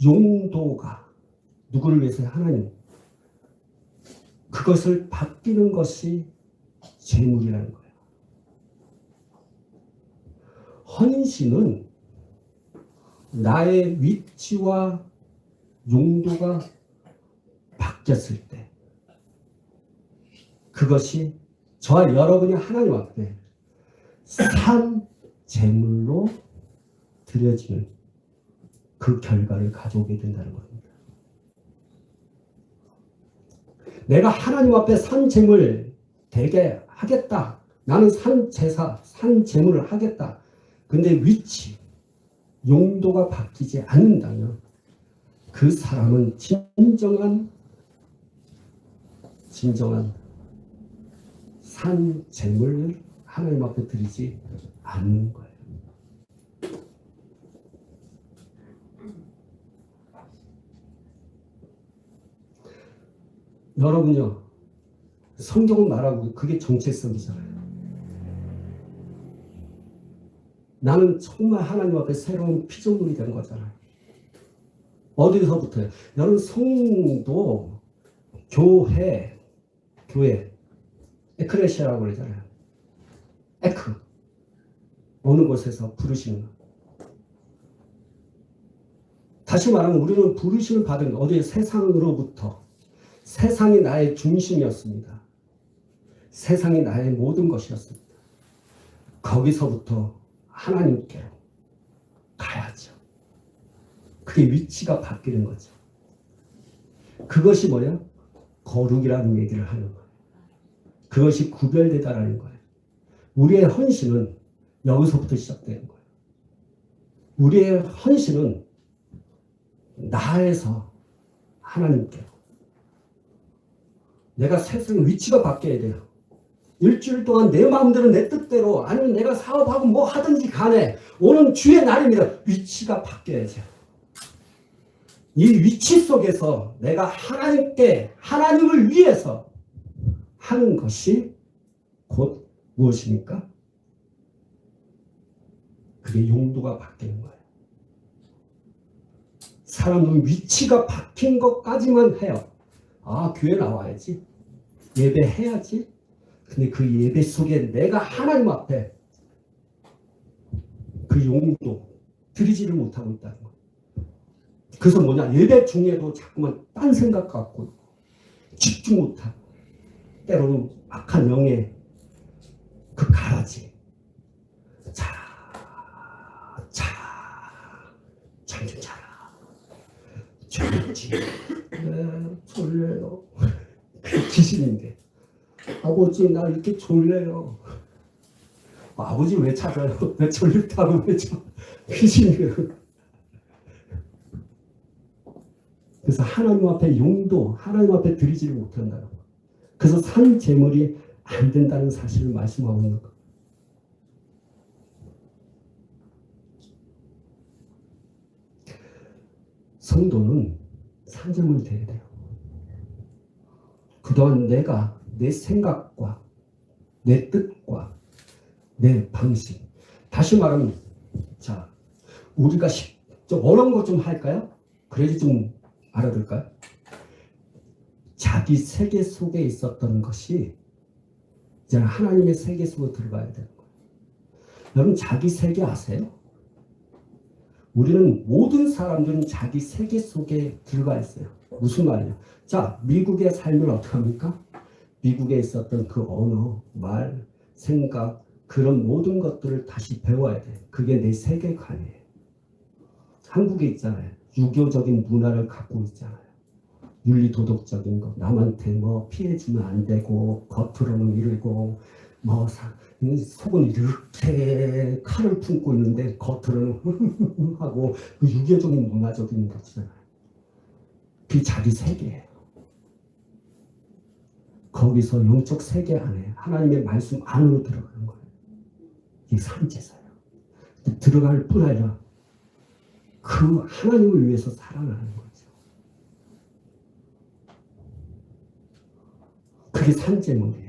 용도가 누구를 위해서? 하나님. 그것을 바뀌는 것이 제물이라는 거예요. 헌신은 나의 위치와 용도가 바뀌었을 때, 그것이 저와 여러분이 하나님 앞에 산 제물로 드려지는 그 결과를 가져오게 된다는 겁니다. 내가 하나님 앞에 산 제물 되게 하겠다. 나는 산 제사, 산 제물을 하겠다. 근데 위치, 용도가 바뀌지 않는다면 그 사람은 진정한 산 제물을 하나님 앞에 드리지 않는 거예요. 여러분요, 성경은 말하고 그게 정체성이잖아요. 나는 정말 하나님 앞에 새로운 피조물이 된 거잖아요. 어디서부터요? 여러분, 성도, 교회, 에크레시아라고 그러잖아요. 에크, 어느 곳에서 부르시는 거. 다시 말하면 우리는 부르심을 받은 거, 어디 세상으로부터. 세상이 나의 중심이었습니다. 세상이 나의 모든 것이었습니다. 거기서부터 하나님께로 가야죠. 그게 위치가 바뀌는 거죠. 그것이 뭐예요? 거룩이라는 얘기를 하는 거예요. 그것이 구별되다라는 거예요. 우리의 헌신은 여기서부터 시작되는 거예요. 우리의 헌신은 나에서 하나님께로. 내가 세상의 위치가 바뀌어야 돼요. 일주일 동안 내 마음대로 내 뜻대로, 아니면 내가 사업하고 뭐 하든지 간에 오는 주의 날입니다. 위치가 바뀌어야죠. 이 위치 속에서 내가 하나님을 위해서 하는 것이 곧 무엇입니까? 그게 용도가 바뀌는 거예요. 사람은 위치가 바뀐 것까지만 해요. 아, 교회 나와야지. 예배해야지. 근데 그 예배 속에 내가 하나님 앞에 그 용도 드리지를 못하고 있다는 거예요. 그래서 뭐냐, 예배 중에도 자꾸만 딴 생각 갖고 집중 못하고, 때로는 악한 영의 그 가라지. 잠 좀 자라. 졸지. 네, 졸려요. 그 귀신인데. 아버지, 나 이렇게 졸려요. 아버지 왜 찾아요? 왜 졸립다고 왜 귀신이에요. 그래서 하나님 앞에 용도, 하나님 앞에 드리지를 못한다고. 그래서 산 제물이 안 된다는 사실을 말씀하고 있는 거예요. 성도는 산 제물이 돼야 돼요. 그동안 내가 내 생각과 내 뜻과 내 방식. 다시 말하면, 자, 우리가 좀 어려운 것 좀 할까요? 그래야지 좀 알아들을까요? 자기 세계 속에 있었던 것이 이제 하나님의 세계 속으로 들어가야 되는 거예요. 여러분, 자기 세계 아세요? 우리는 모든 사람들은 자기 세계 속에 들어가 있어요. 무슨 말이냐? 자, 미국에 살면 어떻게 합니까? 미국에 있었던 그 언어, 말, 생각, 그런 모든 것들을 다시 배워야 돼. 그게 내 세계관이에요. 한국에 있잖아요. 유교적인 문화를 갖고 있잖아요. 윤리 도덕적인 거, 남한테 뭐 피해주면 안 되고 겉으로는 이러고 뭐 속은 이렇게 칼을 품고 있는데 겉으로는 하고 그 유교적인 문화적인 것이잖아요. 그게 자기 세계예요. 거기서 영적 세계 안에 하나님의 말씀 안으로 들어가는 거예요. 이게 산제사예요. 들어갈 뿐 아니라 그 하나님을 위해서 살아나는 거죠. 그게 산제물이에요.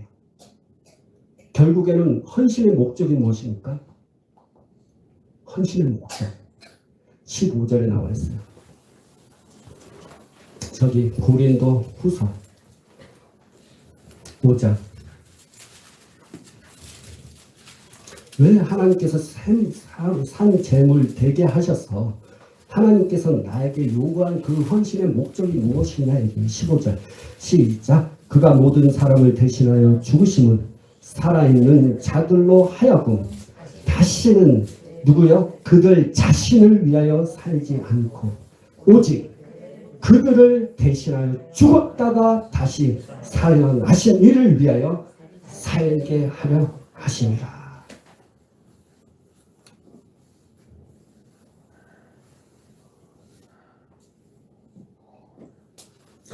결국에는 헌신의 목적이 무엇입니까? 헌신의 목적. 15절에 나와 있어요. 저기 고린도 후서 5장. 왜 하나님께서 산 재물 되게 하셔서 하나님께서 나에게 요구한 그 헌신의 목적이 무엇이냐. 15절 시작. 그가 모든 사람을 대신하여 죽으심은 살아있는 자들로 하여금 다시는 누구요? 그들 자신을 위하여 살지 않고 오직 그들을 대신하여 죽었다가 다시 살아나신 이를 위하여 살게 하려 하심이라.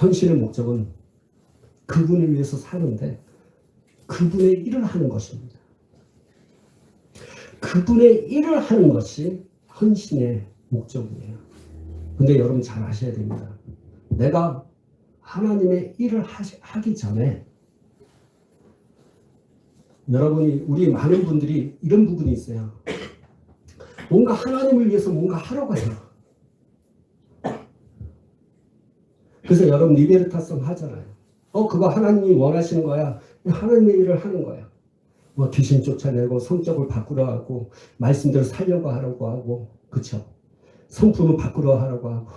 헌신의 목적은 그분을 위해서 사는데 그분의 일을 하는 것입니다. 그분의 일을 하는 것이 헌신의 목적이에요. 근데 여러분 잘 아셔야 됩니다. 내가 하나님의 일을 하기 전에 여러분이 우리 많은 분들이 이런 부분이 있어요. 뭔가 하나님을 위해서 뭔가 하려고 해요. 그래서 여러분 리베르타성 하잖아요. 그거 하나님이 원하시는 거야. 하나님의 일을 하는 거야. 뭐 귀신 쫓아내고 성격을 바꾸려 하고 말씀대로 살려고 하려고 하고 그쵸? 성품을 바꾸려 하려고 하고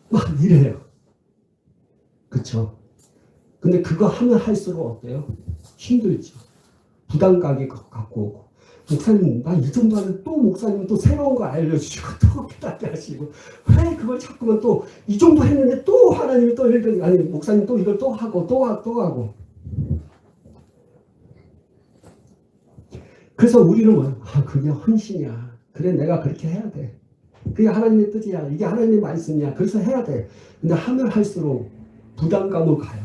막 이래요. 그쵸? 근데 그거 하면 할수록 어때요? 힘들죠. 부담감이 갖고 오고 목사님 나 이 정도 하는데 또 목사님 또 새로운 거 알려주시고 또 깨닫게 하시고 왜 그걸 자꾸만 또 이 정도 했는데 또 하나님이 또 이러더니 아니 목사님 또 이걸 또 하고 또 하고 그래서 우리는 뭐, 그게 헌신이야. 그래 내가 그렇게 해야 돼. 그게 하나님의 뜻이야. 이게 하나님의 말씀이야. 그래서 해야 돼. 근데 하면 할수록 부담감으로 가요.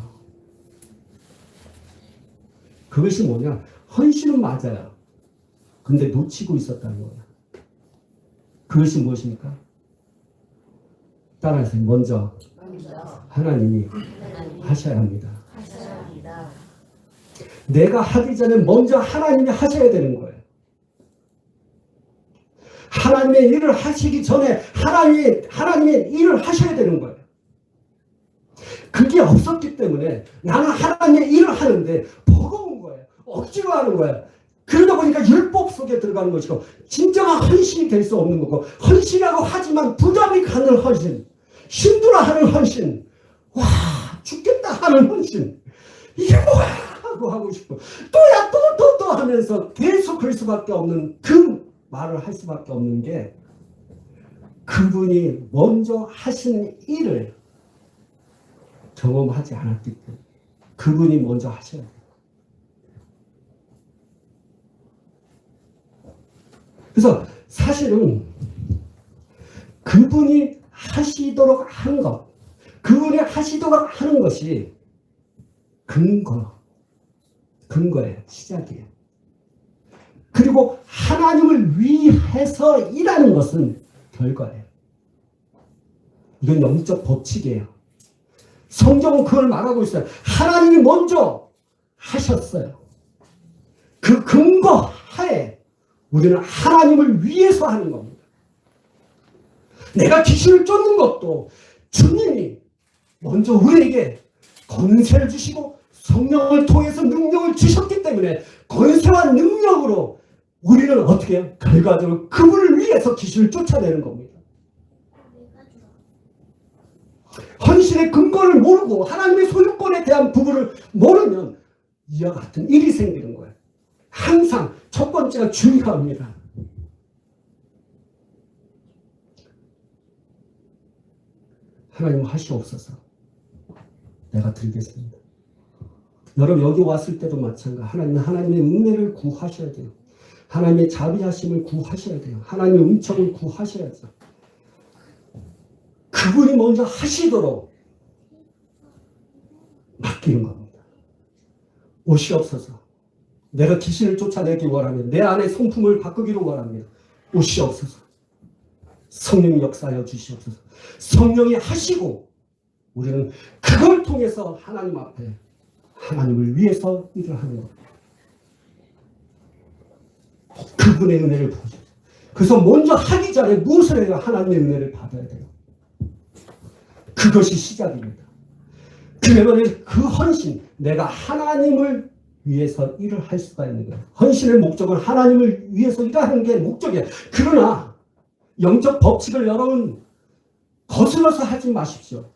그것이 뭐냐? 헌신은 맞아요. 근데 놓치고 있었다는 거야. 그것이 무엇입니까? 따라하세요. 먼저 하나님이 하셔야 합니다. 내가 하기 전에 먼저 하나님이 하셔야 되는 거예요. 하나님의 일을 하시기 전에 하나님의 일을 하셔야 되는 거예요. 그게 없었기 때문에 나는 하나님의 일을 하는데 버거운 거예요. 억지로 하는 거예요. 그러다 보니까 율법 속에 들어가는 것이고 진정한 헌신이 될 수 없는 거고 헌신이라고 하지만 부담이 가는 헌신, 힘들어하는 헌신, 와 죽겠다 하는 헌신, 이게 뭐야 하고 싶어 또야 또 하면서 계속 그럴 수밖에 없는 그 말을 할 수밖에 없는 게 그분이 먼저 하신 일을 경험하지 않았기 때문에 그분이 먼저 하셔야 돼요. 그래서 사실은 그분이 하시도록 한 것, 그분이 하시도록 하는 것이 근거예요. 시작이에요. 그리고 하나님을 위해서 일하는 것은 결과예요. 이건 영적 법칙이에요. 성경은 그걸 말하고 있어요. 하나님이 먼저 하셨어요. 그 근거 하에 우리는 하나님을 위해서 하는 겁니다. 내가 귀신을 쫓는 것도 주님이 먼저 우리에게 권세를 주시고 성령을 통해서 능력을 주셨기 때문에 권세와 능력으로 우리는 어떻게 해요? 결과적으로 그분을 위해서 귀신을 쫓아내는 겁니다. 헌신의 근거를 모르고 하나님의 소유권에 대한 부분을 모르면 이와 같은 일이 생기는 거예요. 항상 첫 번째가 중요합니다. 하나님 하시옵소서. 내가 드리겠습니다. 여러분 여기 왔을 때도 마찬가지. 하나님의 은혜를 구하셔야 돼요. 하나님의 자비하심을 구하셔야 돼요. 하나님의 은총을 구하셔야죠. 그분이 먼저 하시도록 맡기는 겁니다. 오시옵소서. 내가 귀신을 쫓아내기 원하면 내 안에 성품을 바꾸기를 원합니다. 오시옵소서. 성령이 역사하여 주시옵소서. 성령이 하시고 우리는 그걸 통해서 하나님 앞에 하나님을 위해서 일을 하는 겁니다. 그분의 은혜를 보죠. 그래서 먼저 하기 전에 무엇을 해야 하나님의 은혜를 받아야 돼요. 그것이 시작입니다. 그러면 그 헌신, 내가 하나님을 위해서 일을 할 수가 있는 거예요. 헌신의 목적은 하나님을 위해서 일하는 게 목적이에요. 그러나 영적 법칙을 여러분 거슬러서 하지 마십시오.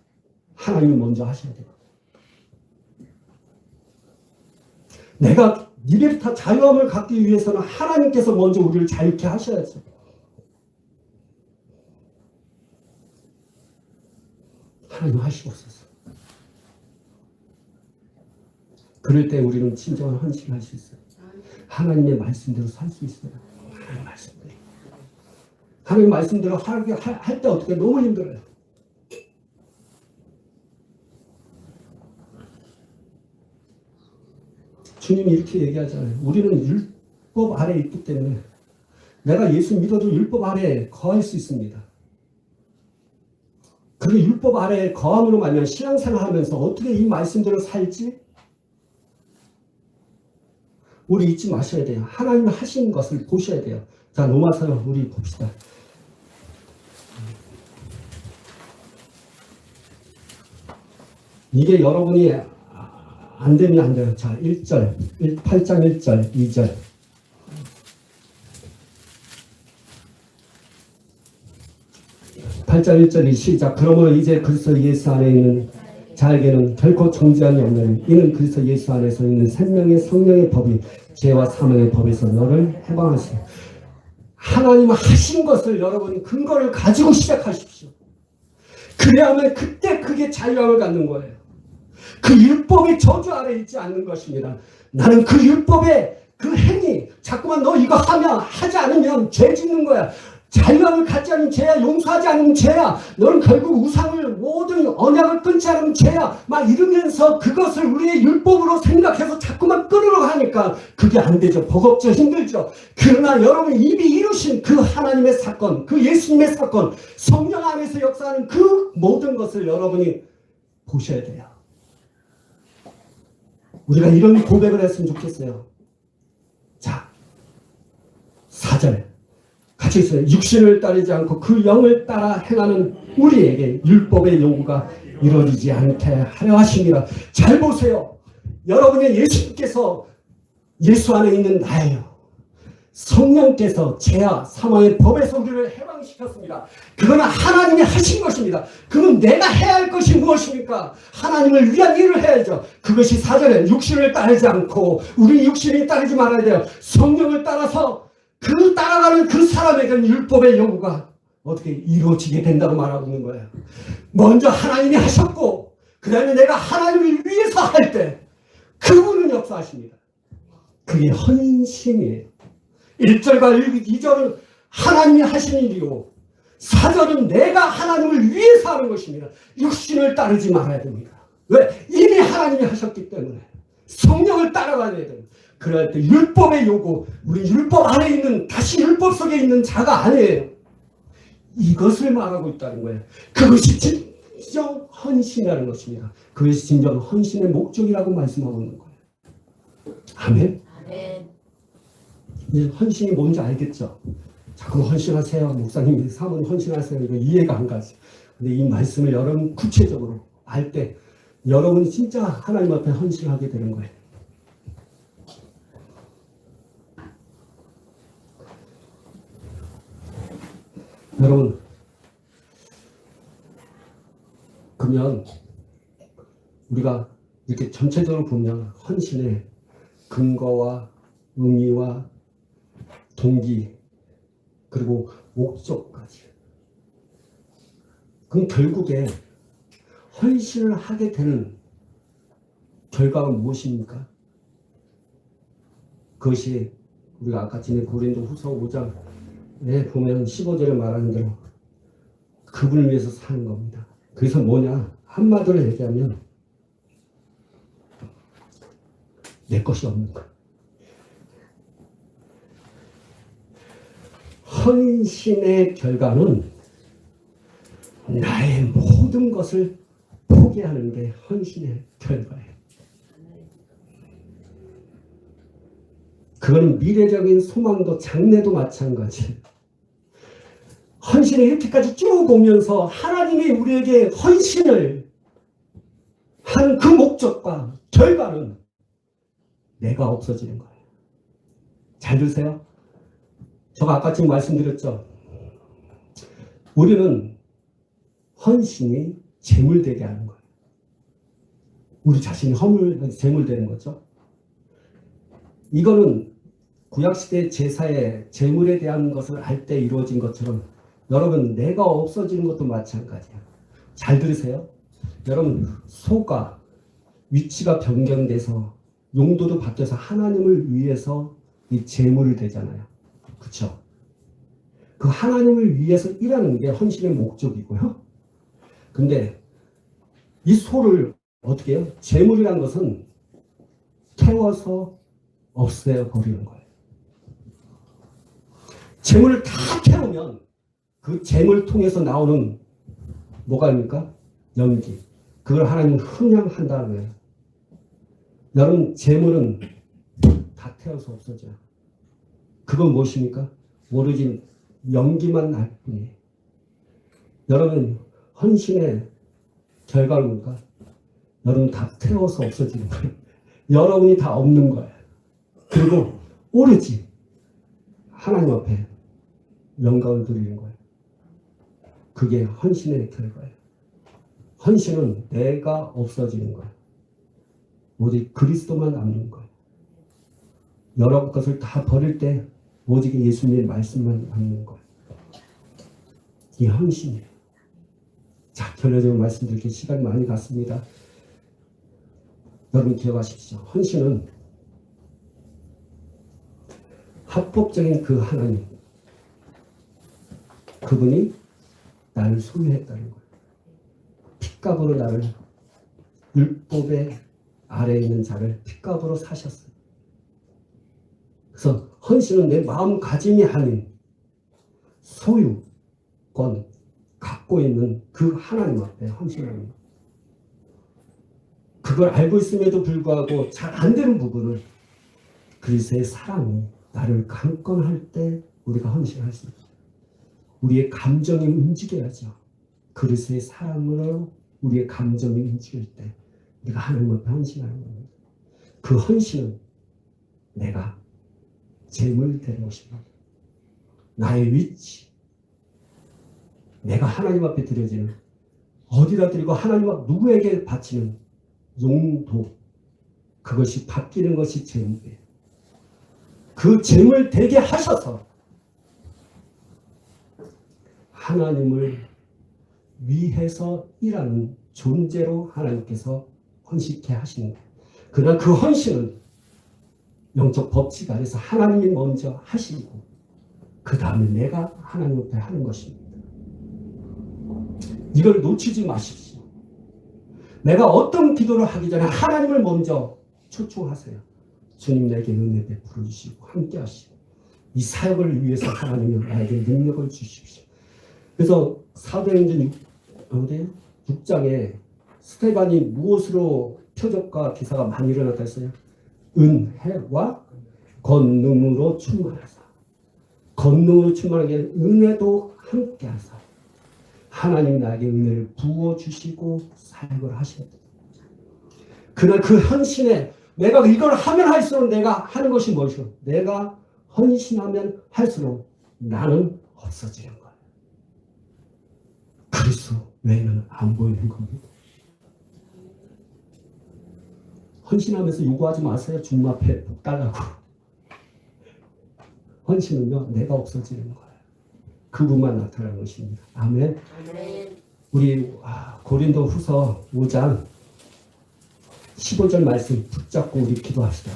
하나님이 먼저 하셔야 돼요. 내가 리베르타 자유함을 갖기 위해서는 하나님께서 먼저 우리를 자유케 하셔야죠. 하나님 하시옵소서. 그럴 때 우리는 진정한 헌신을 할 수 있어요. 하나님의 말씀대로 살 수 있어요. 하나님 말씀대로. 하나님 말씀대로 할 때 어떻게 너무 힘들어요. 주님이 이렇게 얘기하잖아요. 우리는 율법 아래에 있기 때문에 내가 예수 믿어도 율법 아래에 거할 수 있습니다. 그 율법 아래에 거함으로 말미암아 신앙생활 하면서 어떻게 이 말씀대로 살지? 우리 잊지 마셔야 돼요. 하나님 하신 것을 보셔야 돼요. 자, 로마서 우리 봅시다. 이게 여러분이 안 되면 안 돼요. 자, 1절, 8장 1절, 2절. 팔장 1절이 시작. 그러므로 이제 그리스도 예수 안에 있는 자에게는 결코 정죄함이 없나니 이는 그리스도 예수 안에서 있는 생명의 성령의 법이 죄와 사망의 법에서 너를 해방하시오. 하나님 하신 것을 여러분 근거를 가지고 시작하십시오. 그래야만 그때 그게 자유함을 갖는 거예요. 그 율법의 저주 아래 있지 않는 것입니다. 나는 그 율법의 그 행위, 자꾸만 너 이거 하면 하지 않으면 죄 짓는 거야. 자유함을 갖지 않으면 죄야. 용서하지 않으면 죄야. 너는 결국 우상을 모든 언약을 끊지 않으면 죄야. 막 이러면서 그것을 우리의 율법으로 생각해서 자꾸만 끊으려고 하니까 그게 안 되죠. 버겁죠. 힘들죠. 그러나 여러분 이미 이루신 그 하나님의 사건, 그 예수님의 사건, 성령 안에서 역사하는 그 모든 것을 여러분이 보셔야 돼요. 우리가 이런 고백을 했으면 좋겠어요. 자, 4절 같이 있어요. 육신을 따르지 않고 그 영을 따라 행하는 우리에게 율법의 요구가 이루어지지 않게 하려 하십니다. 잘 보세요. 여러분의 예수님께서 예수 안에 있는 나예요. 성령께서 죄와 사망의 법에서 우리를 해방시켰습니다. 그거는 하나님이 하신 것입니다. 그건 내가 해야 할 것이 무엇입니까? 하나님을 위한 일을 해야죠. 그것이 4절에 육신을 따르지 않고 우리 육신이 따르지 말아야 돼요. 성령을 따라서 그 따라가는 그 사람에게는 율법의 요구가 어떻게 이루어지게 된다고 말하고 있는 거예요. 먼저 하나님이 하셨고 그 다음에 내가 하나님을 위해서 할 때 그분은 역사하십니다. 그게 헌신이에요. 1절과 2절은 하나님이 하신 일이고 4절은 내가 하나님을 위해서 하는 것입니다. 육신을 따르지 말아야 됩니다. 왜? 이미 하나님이 하셨기 때문에 성령을 따라가야 됩니다. 그럴 때 율법의 요구, 우리 율법 안에 있는 다시 율법 속에 있는 자가 아니에요. 이것을 말하고 있다는 거예요. 그것이 진정 헌신이라는 것입니다. 그것이 진정 헌신의 목적이라고 말씀하고 있는 거예요. 아멘. 아멘. 이제 헌신이 뭔지 알겠죠? 자꾸 헌신하세요. 목사님, 사모님 헌신하세요. 이거 이해가 안 가지. 근데 이 말씀을 여러분 구체적으로 알 때 여러분이 진짜 하나님 앞에 헌신하게 되는 거예요. 여러분, 그러면 우리가 이렇게 전체적으로 보면 헌신의 근거와 의미와 동기 그리고 목적까지. 그럼 결국에 헌신을 하게 되는 결과가 무엇입니까? 그것이 우리가 아까 전에 고린도후서 5장에 보면 15절에 말하는 대로 그분을 위해서 사는 겁니다. 그래서 뭐냐? 한마디로 얘기하면 내 것이 없는 것. 헌신의 결과는 나의 모든 것을 포기하는 게 헌신의 결과예요. 그건 미래적인 소망도 장래도 마찬가지예요. 헌신을 이렇게까지 쭉 오면서 하나님이 우리에게 헌신을 한 그 목적과 결과는 내가 없어지는 거예요. 잘 들으세요. 제가 아까 지금 말씀드렸죠. 우리는 헌신이 재물되게 하는 거예요. 우리 자신이 재물되는 거죠. 이거는 구약시대 제사의 재물에 대한 것을 알 때 이루어진 것처럼 여러분 내가 없어지는 것도 마찬가지야. 잘 들으세요. 여러분 소가 위치가 변경돼서 용도도 바뀌어서 하나님을 위해서 이 재물이 되잖아요. 그렇죠? 그 하나님을 위해서 일하는 게 헌신의 목적이고요. 근데 이 소를 어떻게 해요? 재물이라는 것은 태워서 없애어 버리는 거예요. 재물을 다 태우면 그 재물 통해서 나오는 뭐가 아닙니까? 연기. 그걸 하나님은 흥량한다는 거예요. 여러분 재물은 다 태워서 없어져요. 그건 무엇입니까? 오로지 연기만 날 뿐이에요. 여러분 헌신의 결과는 뭡니까? 여러분 다 태워서 없어지는 거예요. 여러분이 다 없는 거예요. 그리고 오로지 하나님 앞에 영광을 드리는 거예요. 그게 헌신의 결과예요. 헌신은 내가 없어지는 거예요. 오직 그리스도만 남는 거예요. 여러 것을 다 버릴 때 오직 예수님의 말씀만 남는 거예요. 이게 헌신이에요. 자, 결론적으로 말씀드릴 시간이 많이 갔습니다. 여러분 기억하십시오. 헌신은 합법적인 그 하나님, 그분이 나를 소유했다는 거예요. 핏값으로 나를, 율법의 아래에 있는 자를 핏값으로 사셨어요. 그래서 헌신은 내 마음가짐이 아닌 소유권 갖고 있는 그 하나님 앞에 헌신하는 거예요. 그걸 알고 있음에도 불구하고 잘 안 되는 부분을 그리스도의 사랑이 나를 강권할 때 우리가 헌신할 수 있어요. 우리의 감정이 움직여야죠. 그리스도의 사랑으로 우리의 감정이 움직일 때 우리가 하나님 앞에 헌신하는 겁니다. 그 헌신은 내가 재물 되는 것입니다. 나의 위치, 내가 하나님 앞에 드려지는, 어디다 드리고 하나님 앞 누구에게 바치는 용도, 그것이 바뀌는 것이 재물이에요. 그 재물 되게 하셔서 하나님을 위해서 일하는 존재로 하나님께서 헌신케 하시는 거예요. 그러나 그 헌신은 영적 법칙 아래서 하나님이 먼저 하시고 그 다음에 내가 하나님 앞에 하는 것입니다. 이걸 놓치지 마십시오. 내가 어떤 기도를 하기 전에 하나님을 먼저 초청하세요. 주님 내게 은혜 베풀어 주시고 함께 하시고 이 사역을 위해서 하나님이 나에게 능력을 주십시오. 그래서 사도행전 6장에 스테반이 무엇으로 표적과 기사가 많이 일어났다 했어요? 은혜와 권능으로 충만하사. 권능으로 충만한 게 은혜도 함께 하사. 하나님 나에게 은혜를 부어주시고 사역을 하십니다. 그러나 그 헌신에 내가 이걸 하면 할수록 내가 하는 것이 무엇이요? 내가 헌신하면 할수록 나는 없어지는 거예요. 그리스도 외에는 안 보이는 겁니다. 헌신하면서 요구하지 마세요. 주님 앞에 복 달라고. 헌신은요, 내가 없어지는 거예요. 그분만 나타나는 것입니다. 아멘. 아멘. 우리 고린도 후서 5장 15절 말씀 붙잡고 우리 기도합시다.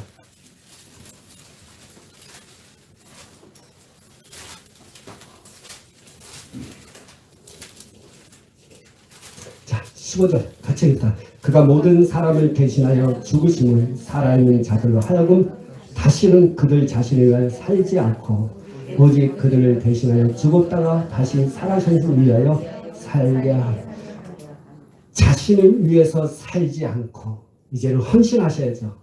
자, 15절 같이 읽다. 그가 모든 사람을 대신하여 죽으심을 살아있는 자들로 하여금 다시는 그들 자신을 위하여 살지 않고 오직 그들을 대신하여 죽었다가 다시 살아서기 위하여 살게 하고, 자신을 위해서 살지 않고 이제는 헌신하셔야죠.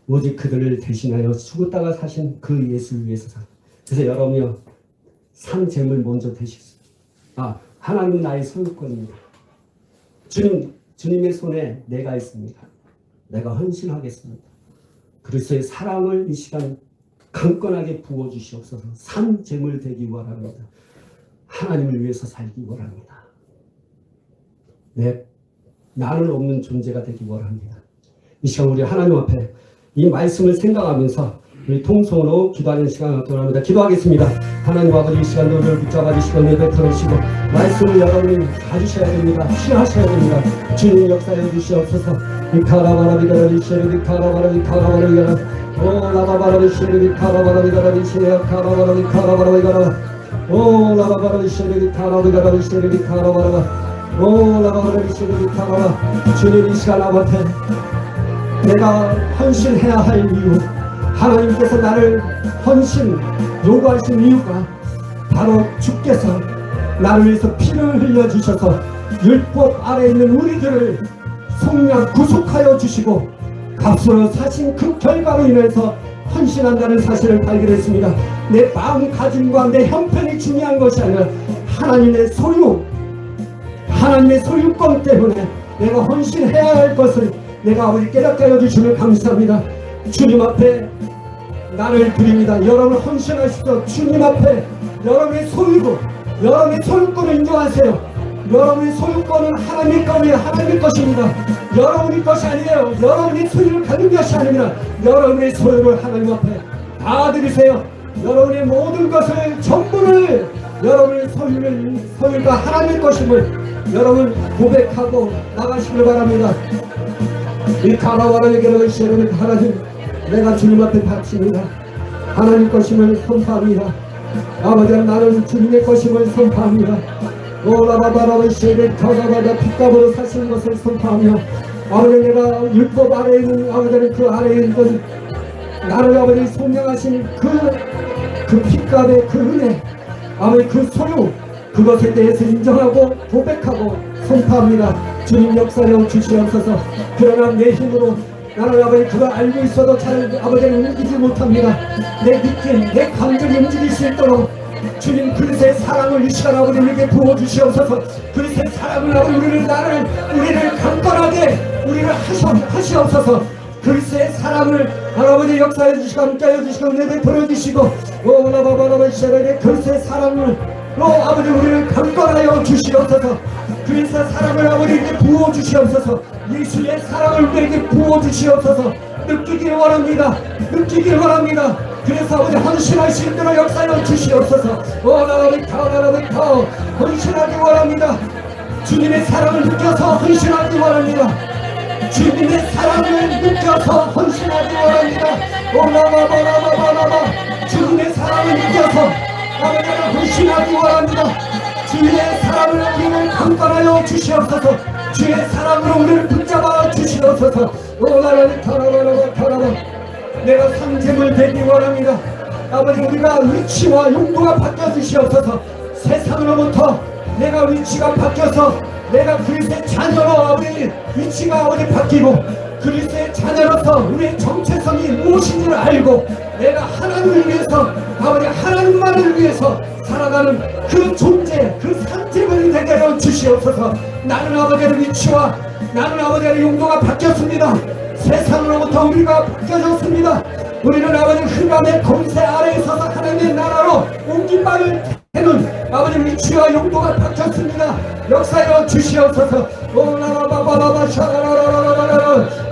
오직 그들을 대신하여 죽었다가 사신 그 예수를 위해서 살. 그래서 여러분이요, 산 재물 먼저 되십시오. 하나님 나의 소유권입니다. 주님의 손에 내가 있습니다. 내가 헌신하겠습니다. 그리스도의 사랑을 이 시간 강건하게 부어주시옵소서. 산 재물 되기 원합니다. 하나님을 위해서 살기 원합니다. 나는 없는 존재가 되기 원합니다. 이 시간 우리 하나님 앞에 이 말씀을 생각하면서 우리 통성으로 기도하는 시간을 갖도록 합니다. 기도하겠습니다. 하나님 아버지, 이 시간도 우리를 붙잡아 주시고 내뱉어 주시고 말씀을 여러분이 가주셔야 됩니다. 취하셔야 됩니다. 주님 역사해 주시옵소서. 이카라바라비가라비 쉐르비 카라바라비 카라바라비가라 오 라바바라비 쉐르비 카라바라비가라비 쉐르 카라바라비 카라바라비가라 오 라바바라비 쉐르비 카라바라비 쉐르비 카라바라바 오 라바바라비 쉐르비 카라바. 주님, 이 시간 아버지, 내가 헌신해야 할 이유, 하나님께서 나를 헌신 요구하신 이유가 바로 주께서 나를 위해서 피를 흘려주셔서 율법 아래에 있는 우리들을 속량 구속하여 주시고 값으로 사신 그 결과로 인해서 헌신한다는 사실을 발견했습니다. 내 마음가짐과 내 형편이 중요한 것이 아니라 하나님의 소유, 하나님의 소유권 때문에 내가 헌신해야 할 것을 내가 아버지 깨닫게 하여 주시면 감사합니다. 주님 앞에 나를 드립니다. 여러분 헌신하시죠. 주님 앞에 여러분의 소유고 여러분의 소유권을 인정하세요. 여러분의 소유권은 하나님의 것이 하나님의 것입니다. 여러분의 것이 아니에요. 여러분의 소유를 가진 것이 아닙니다. 여러분의 소유를 하나님 앞에 다 드리세요. 여러분의 모든 것을 전부를 여러분의 소유가 하나님의 것임을 여러분 고백하고 나가시길 바랍니다. 이 가라와라에게는 시에는 하나님, 내가 주님 앞에 바칩니다. 하나님 것임을 선포합니다. 아버지, 나는 주님의 것임을 선포합니다. 오라바바라바 시에는 가라바다 핏값으로 사신 것을 선포하며 아버지, 내가 율법 아래에 있는 아버지는 그 아래에 있는 나를 아버지 속량하신 그 핏값의 그 은혜, 아버지 그 소유, 그것에 대해서 인정하고 고백하고 선포합니다. 주님 역사하여 주시옵소서. 그러나 내 힘으로 나는 아버지 그걸 알고 있어도 잘 아버지를 움직이지 못합니다. 내 느낌, 내 감정이 움직일 수 있도록 주님 그리스도의 사랑을 이 시간 아버지 우리에게 부어주시옵소서. 그리스도의 사랑을 아버지 우리를 강건하게 우리를 하시옵소서. 그리스도의 사랑을 아버지 역사해 주시고 함께하여 주시고 내뱉어 주시고 오라바바라바 시에게 그리스도의 사랑을 아버지 우리를 강건하여 주시옵소서. 그리스도의 사랑을 아버지에게 부어주시옵소서. 예수의 사랑을 우리에게 부어주시옵소서. 느끼길 원합니다. 느끼길 원합니다. 그래서 아버지 헌신할 수 있도록 역사하여 주시옵소서. 오라라비타오라라비타 헌신하기 원합니다. 주님의 사랑을 느껴서 헌신하기 원합니다. 주님의 사랑을 느껴서 헌신하기 원합니다. 오라바바라바바라바 주님의 사랑을 느껴서 아버지를 헌신하기 원합니다. 주의 사랑을 우리를 강건하여 주시옵소서. 주의 사랑으로 우리를 붙잡아 주시옵소서. 내가 상징을 되기 원합니다. 아버지, 우리가 위치와 용도가 바뀌어 주시옵소서. 세상으로부터 내가 위치가 바뀌어서 내가 그리스도의 자녀로 아버지 위치가 아버지 바뀌고 그리스도의 자녀로서 우리의 정체성이 무엇인지를 알고 내가 하나님을 위해서 아버지 하나님만을 위해서 살아가는 그 존재, 그 산재물이 되게 하여 주시옵소서. 나는 아버지의 위치와 나는 아버지의 용도가 바뀌었습니다. 세상으로부터 우리가 바뀌어졌습니다. 우리는 아버지 흑암의 권세 아래에 서서 하나님의 나라로 옮김바를 해는 아버지 위치와 용도가 바뀌었습니다. 역사여 주시옵소서.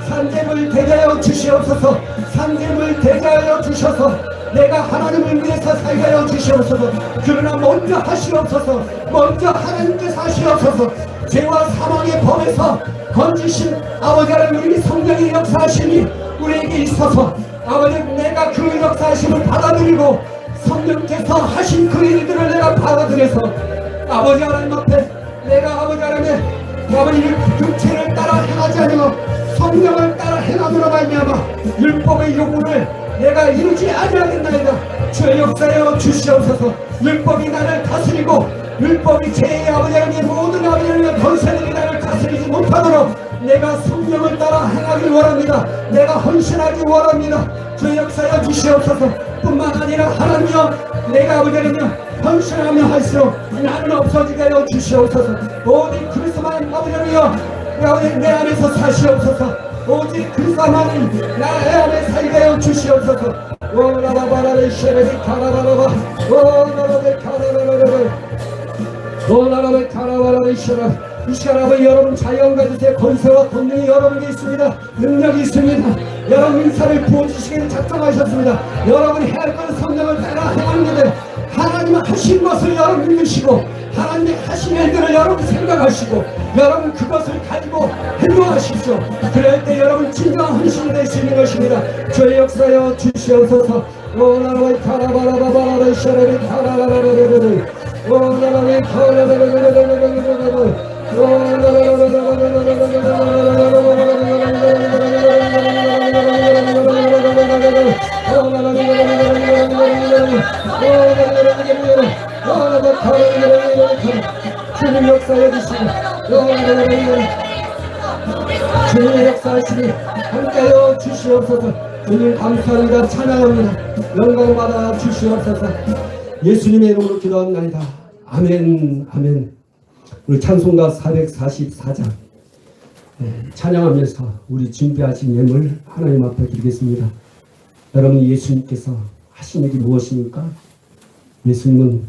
산재물 되게 하여 주시옵소서. 산재물 되게 하여 주셔서 내가 하나님을 위해서 살게 하여 주시옵소서. 그러나 먼저 하시옵소서. 먼저 하나님께서 하시옵소서. 죄와 사망의 법에서 건지신 아버지 하나님, 우리 성령의 역사하심이 우리에게 있어서 아버지, 내가 그 역사하심을 받아들이고 성령께서 하신 그 일들을 내가 받아들여서 아버지 하나님 앞에 내가 아버지 하나님의 아버지 육체를 따라 행하지 아니고 성령을 따라 행함으로 말미암아 율법의 요구를 내가 이루지 아니하겠나이다. 주의 역사여 주시옵소서. 율법이 나를 다스리고 율법이 제 아버지 하나님의 모든 아버지 하나님의 권세들이 나를 다스리지 못하도록 내가 성령을 따라 행하길 원합니다. 내가 헌신하기 원합니다. 주의 역사여 주시옵소서. 뿐만 아니라 하나님여, 내가 아버지 하나님여 헌신하며 할수록 나는 없어지게 하여 주시옵소서. 오직 그리스도만 아버지 하나님여 내 안에서 사시옵소서. 오직 그리스도만이 나의 안에 살게 하여 주시옵소서. 오라바바라레 쉐레비 카라바라바 오라바베 카라바라바 오라바베 카라바라레 쉐라. 이 시간 아버지, 여러분 자유함 가지세요. 권세와 권능이 여러분에게 있습니다. 능력이 있습니다. 여러분 인사를 부어주시기를 작정하셨습니다. 여러분이 해야 할 것은 성령을 따라 행하는데 하나님은 하신 것을 여러분 믿으시고 하나님이 하신 일들을 여러분 생각하시고 여러분 그것을 가지고 행동하십시오. 그럴 때 여러분 진정한 헌신이 될 수 있는 것입니다. 주의 역사여 주시옵소서. 오라바이 카라바라바바라바이 샤라리 카라라라라라라라 오라바이 카라라라라라라라라라 주님 역사해 주시고 주님 역사하시니 함께하여 주시옵소서. 주님 감사합니다. 찬양합니다. 영광 받아 주시옵소서. 예수님의 이름으로 기도합니다. 아멘. 아멘. 우리 찬송가 444장 찬양하면서 우리 준비하신 예물 하나님 앞에 드리겠습니다. 여러분, 예수님께서 하신 일이 무엇입니까? 예수님은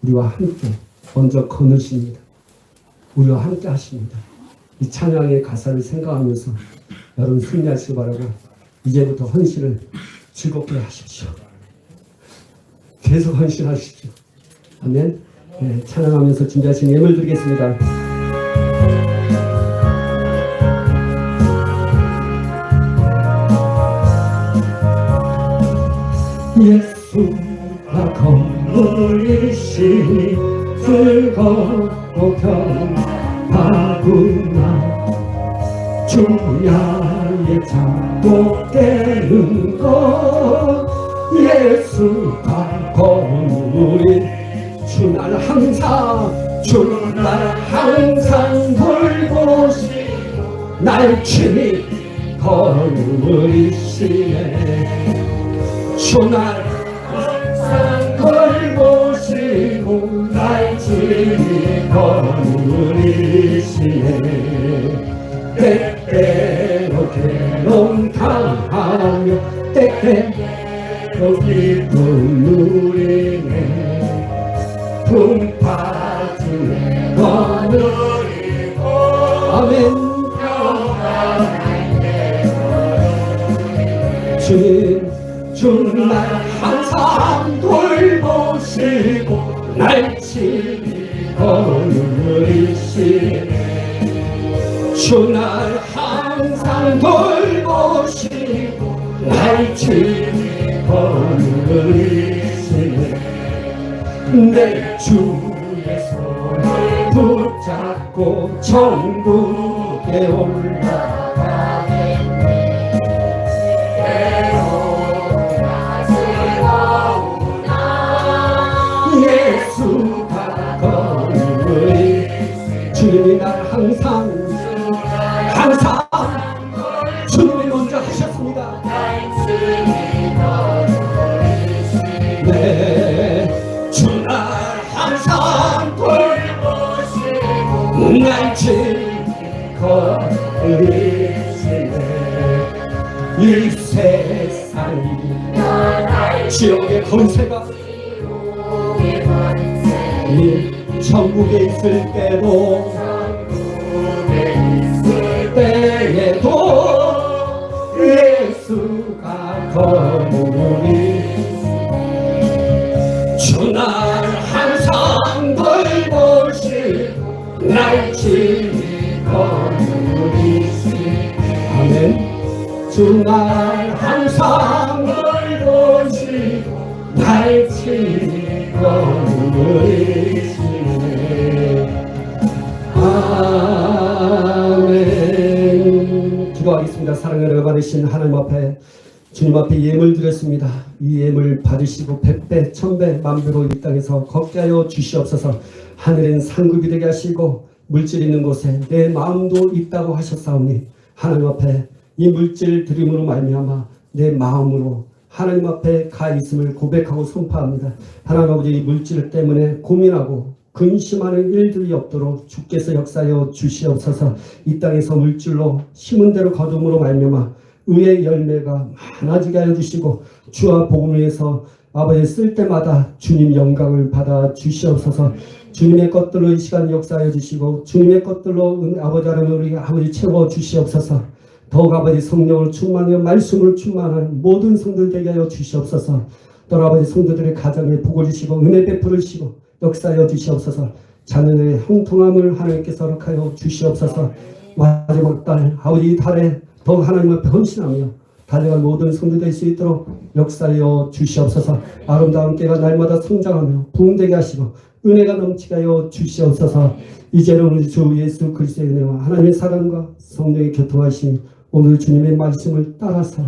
우리와 함께 먼저 거느십니다. 우리와 함께 하십니다. 이 찬양의 가사를 생각하면서 여러분 승리하시기 바라고 이제부터 헌신을 즐겁게 하십시오. 계속 헌신하십시오. 아멘. 네, 찬양하면서 준비하신 예물 드리겠습니다. 예수가 건물이시니 즐겁고 평안하구나. 주야의 잠도 깨는 것 예수가 건물이 주날 항상 돌보시고 날 친히 거느리시네. 주날 항상 돌보시고 날 친히 거느리시네. 때때로 괴로움 당하며 때때로 기쁨 누리네. 품파주에 거느리고 아멘. 주님 날 항상 돌보시고 날 친히 거느리시네. 주 날 항상 돌보시고 날 친히 거느리시네. 내 주의 손을 붙잡고 천국에 올라가겠네. 괴로우나 즐거우나 예수가 거느리. 주님이 날 항상 주님이 먼저 하셨습니다. 네, 주날 항상 돌보시고 날 친히 거느리시네. 이 세상이 지옥의 권세가 이 천국에 있을 때도 예수가 거느리. 주날 항상 돌보시고 날 친히 날 항상 돌보시고 날 치고 누리시네. 아멘. 기도하겠습니다. 사랑을 받으신 하나님 앞에, 주님 앞에 예물 드렸습니다. 이 예물 받으시고 100배, 1000배, 만배로 이 땅에서 걷게 하여 주시옵소서. 하늘엔 상급이 되게 하시고 물질 있는 곳에 내 마음도 있다고 하셨사오니 하나님 앞에 이 물질 드림으로 말미암아 내 마음으로 하나님 앞에 가 있음을 고백하고 선포합니다. 하나님 아버지, 이 물질 때문에 고민하고 근심하는 일들이 없도록 주께서 역사하여 주시옵소서. 이 땅에서 물질로 심은 대로 거둠으로 말미암아 의의 열매가 많아지게 하여 주시고 주와 복음을 위해서 아버지 쓸 때마다 주님 영광을 받아 주시옵소서. 주님의 것들로 이 시간 역사하여 주시고 주님의 것들로 아버지 하나님 우리 아버지 채워 주시옵소서. 더욱 아버지 성령을 충만하여 말씀을 충만한 모든 성도들 되게 하여 주시옵소서. 또 아버지 성도들의 가정에 복을 주시고 은혜 베풀으시고 역사하여 주시옵소서. 자녀들의 형통함을 하나님께서 허락하여 주시옵소서. 마지막 달 아버지 이 달에 더욱 하나님 앞에 헌신하며 달려갈 모든 성도 될 수 있도록 역사하여 주시옵소서. 아름다운 깨가 날마다 성장하며 부흥되게 하시고 은혜가 넘치게 하여 주시옵소서. 이제는 우리 주 예수 그리스도의 은혜와 하나님의 사랑과 성령의 교통하심 오늘 주님의 말씀을 따라서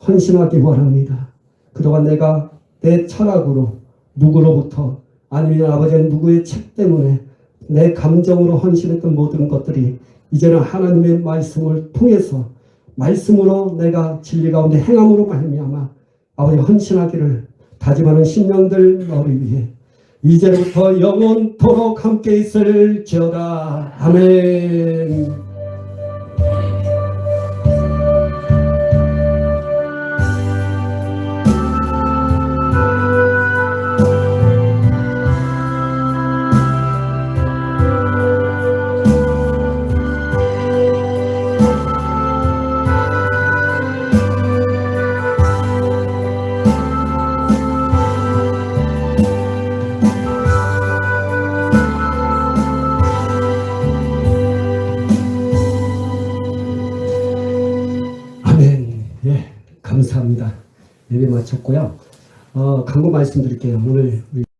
헌신하기 원합니다. 그동안 내가 내 철학으로 누구로부터 아니면 아버지의 누구의 책 때문에 내 감정으로 헌신했던 모든 것들이 이제는 하나님의 말씀을 통해서 말씀으로 내가 진리 가운데 행함으로 말미암아 아버지 헌신하기를 다짐하는 심령들 너를 위해 이제부터 영원토록 함께 있을지어다. 아멘. 감사합니다. 예배 마쳤고요. 광고 말씀드릴게요. 오늘 우리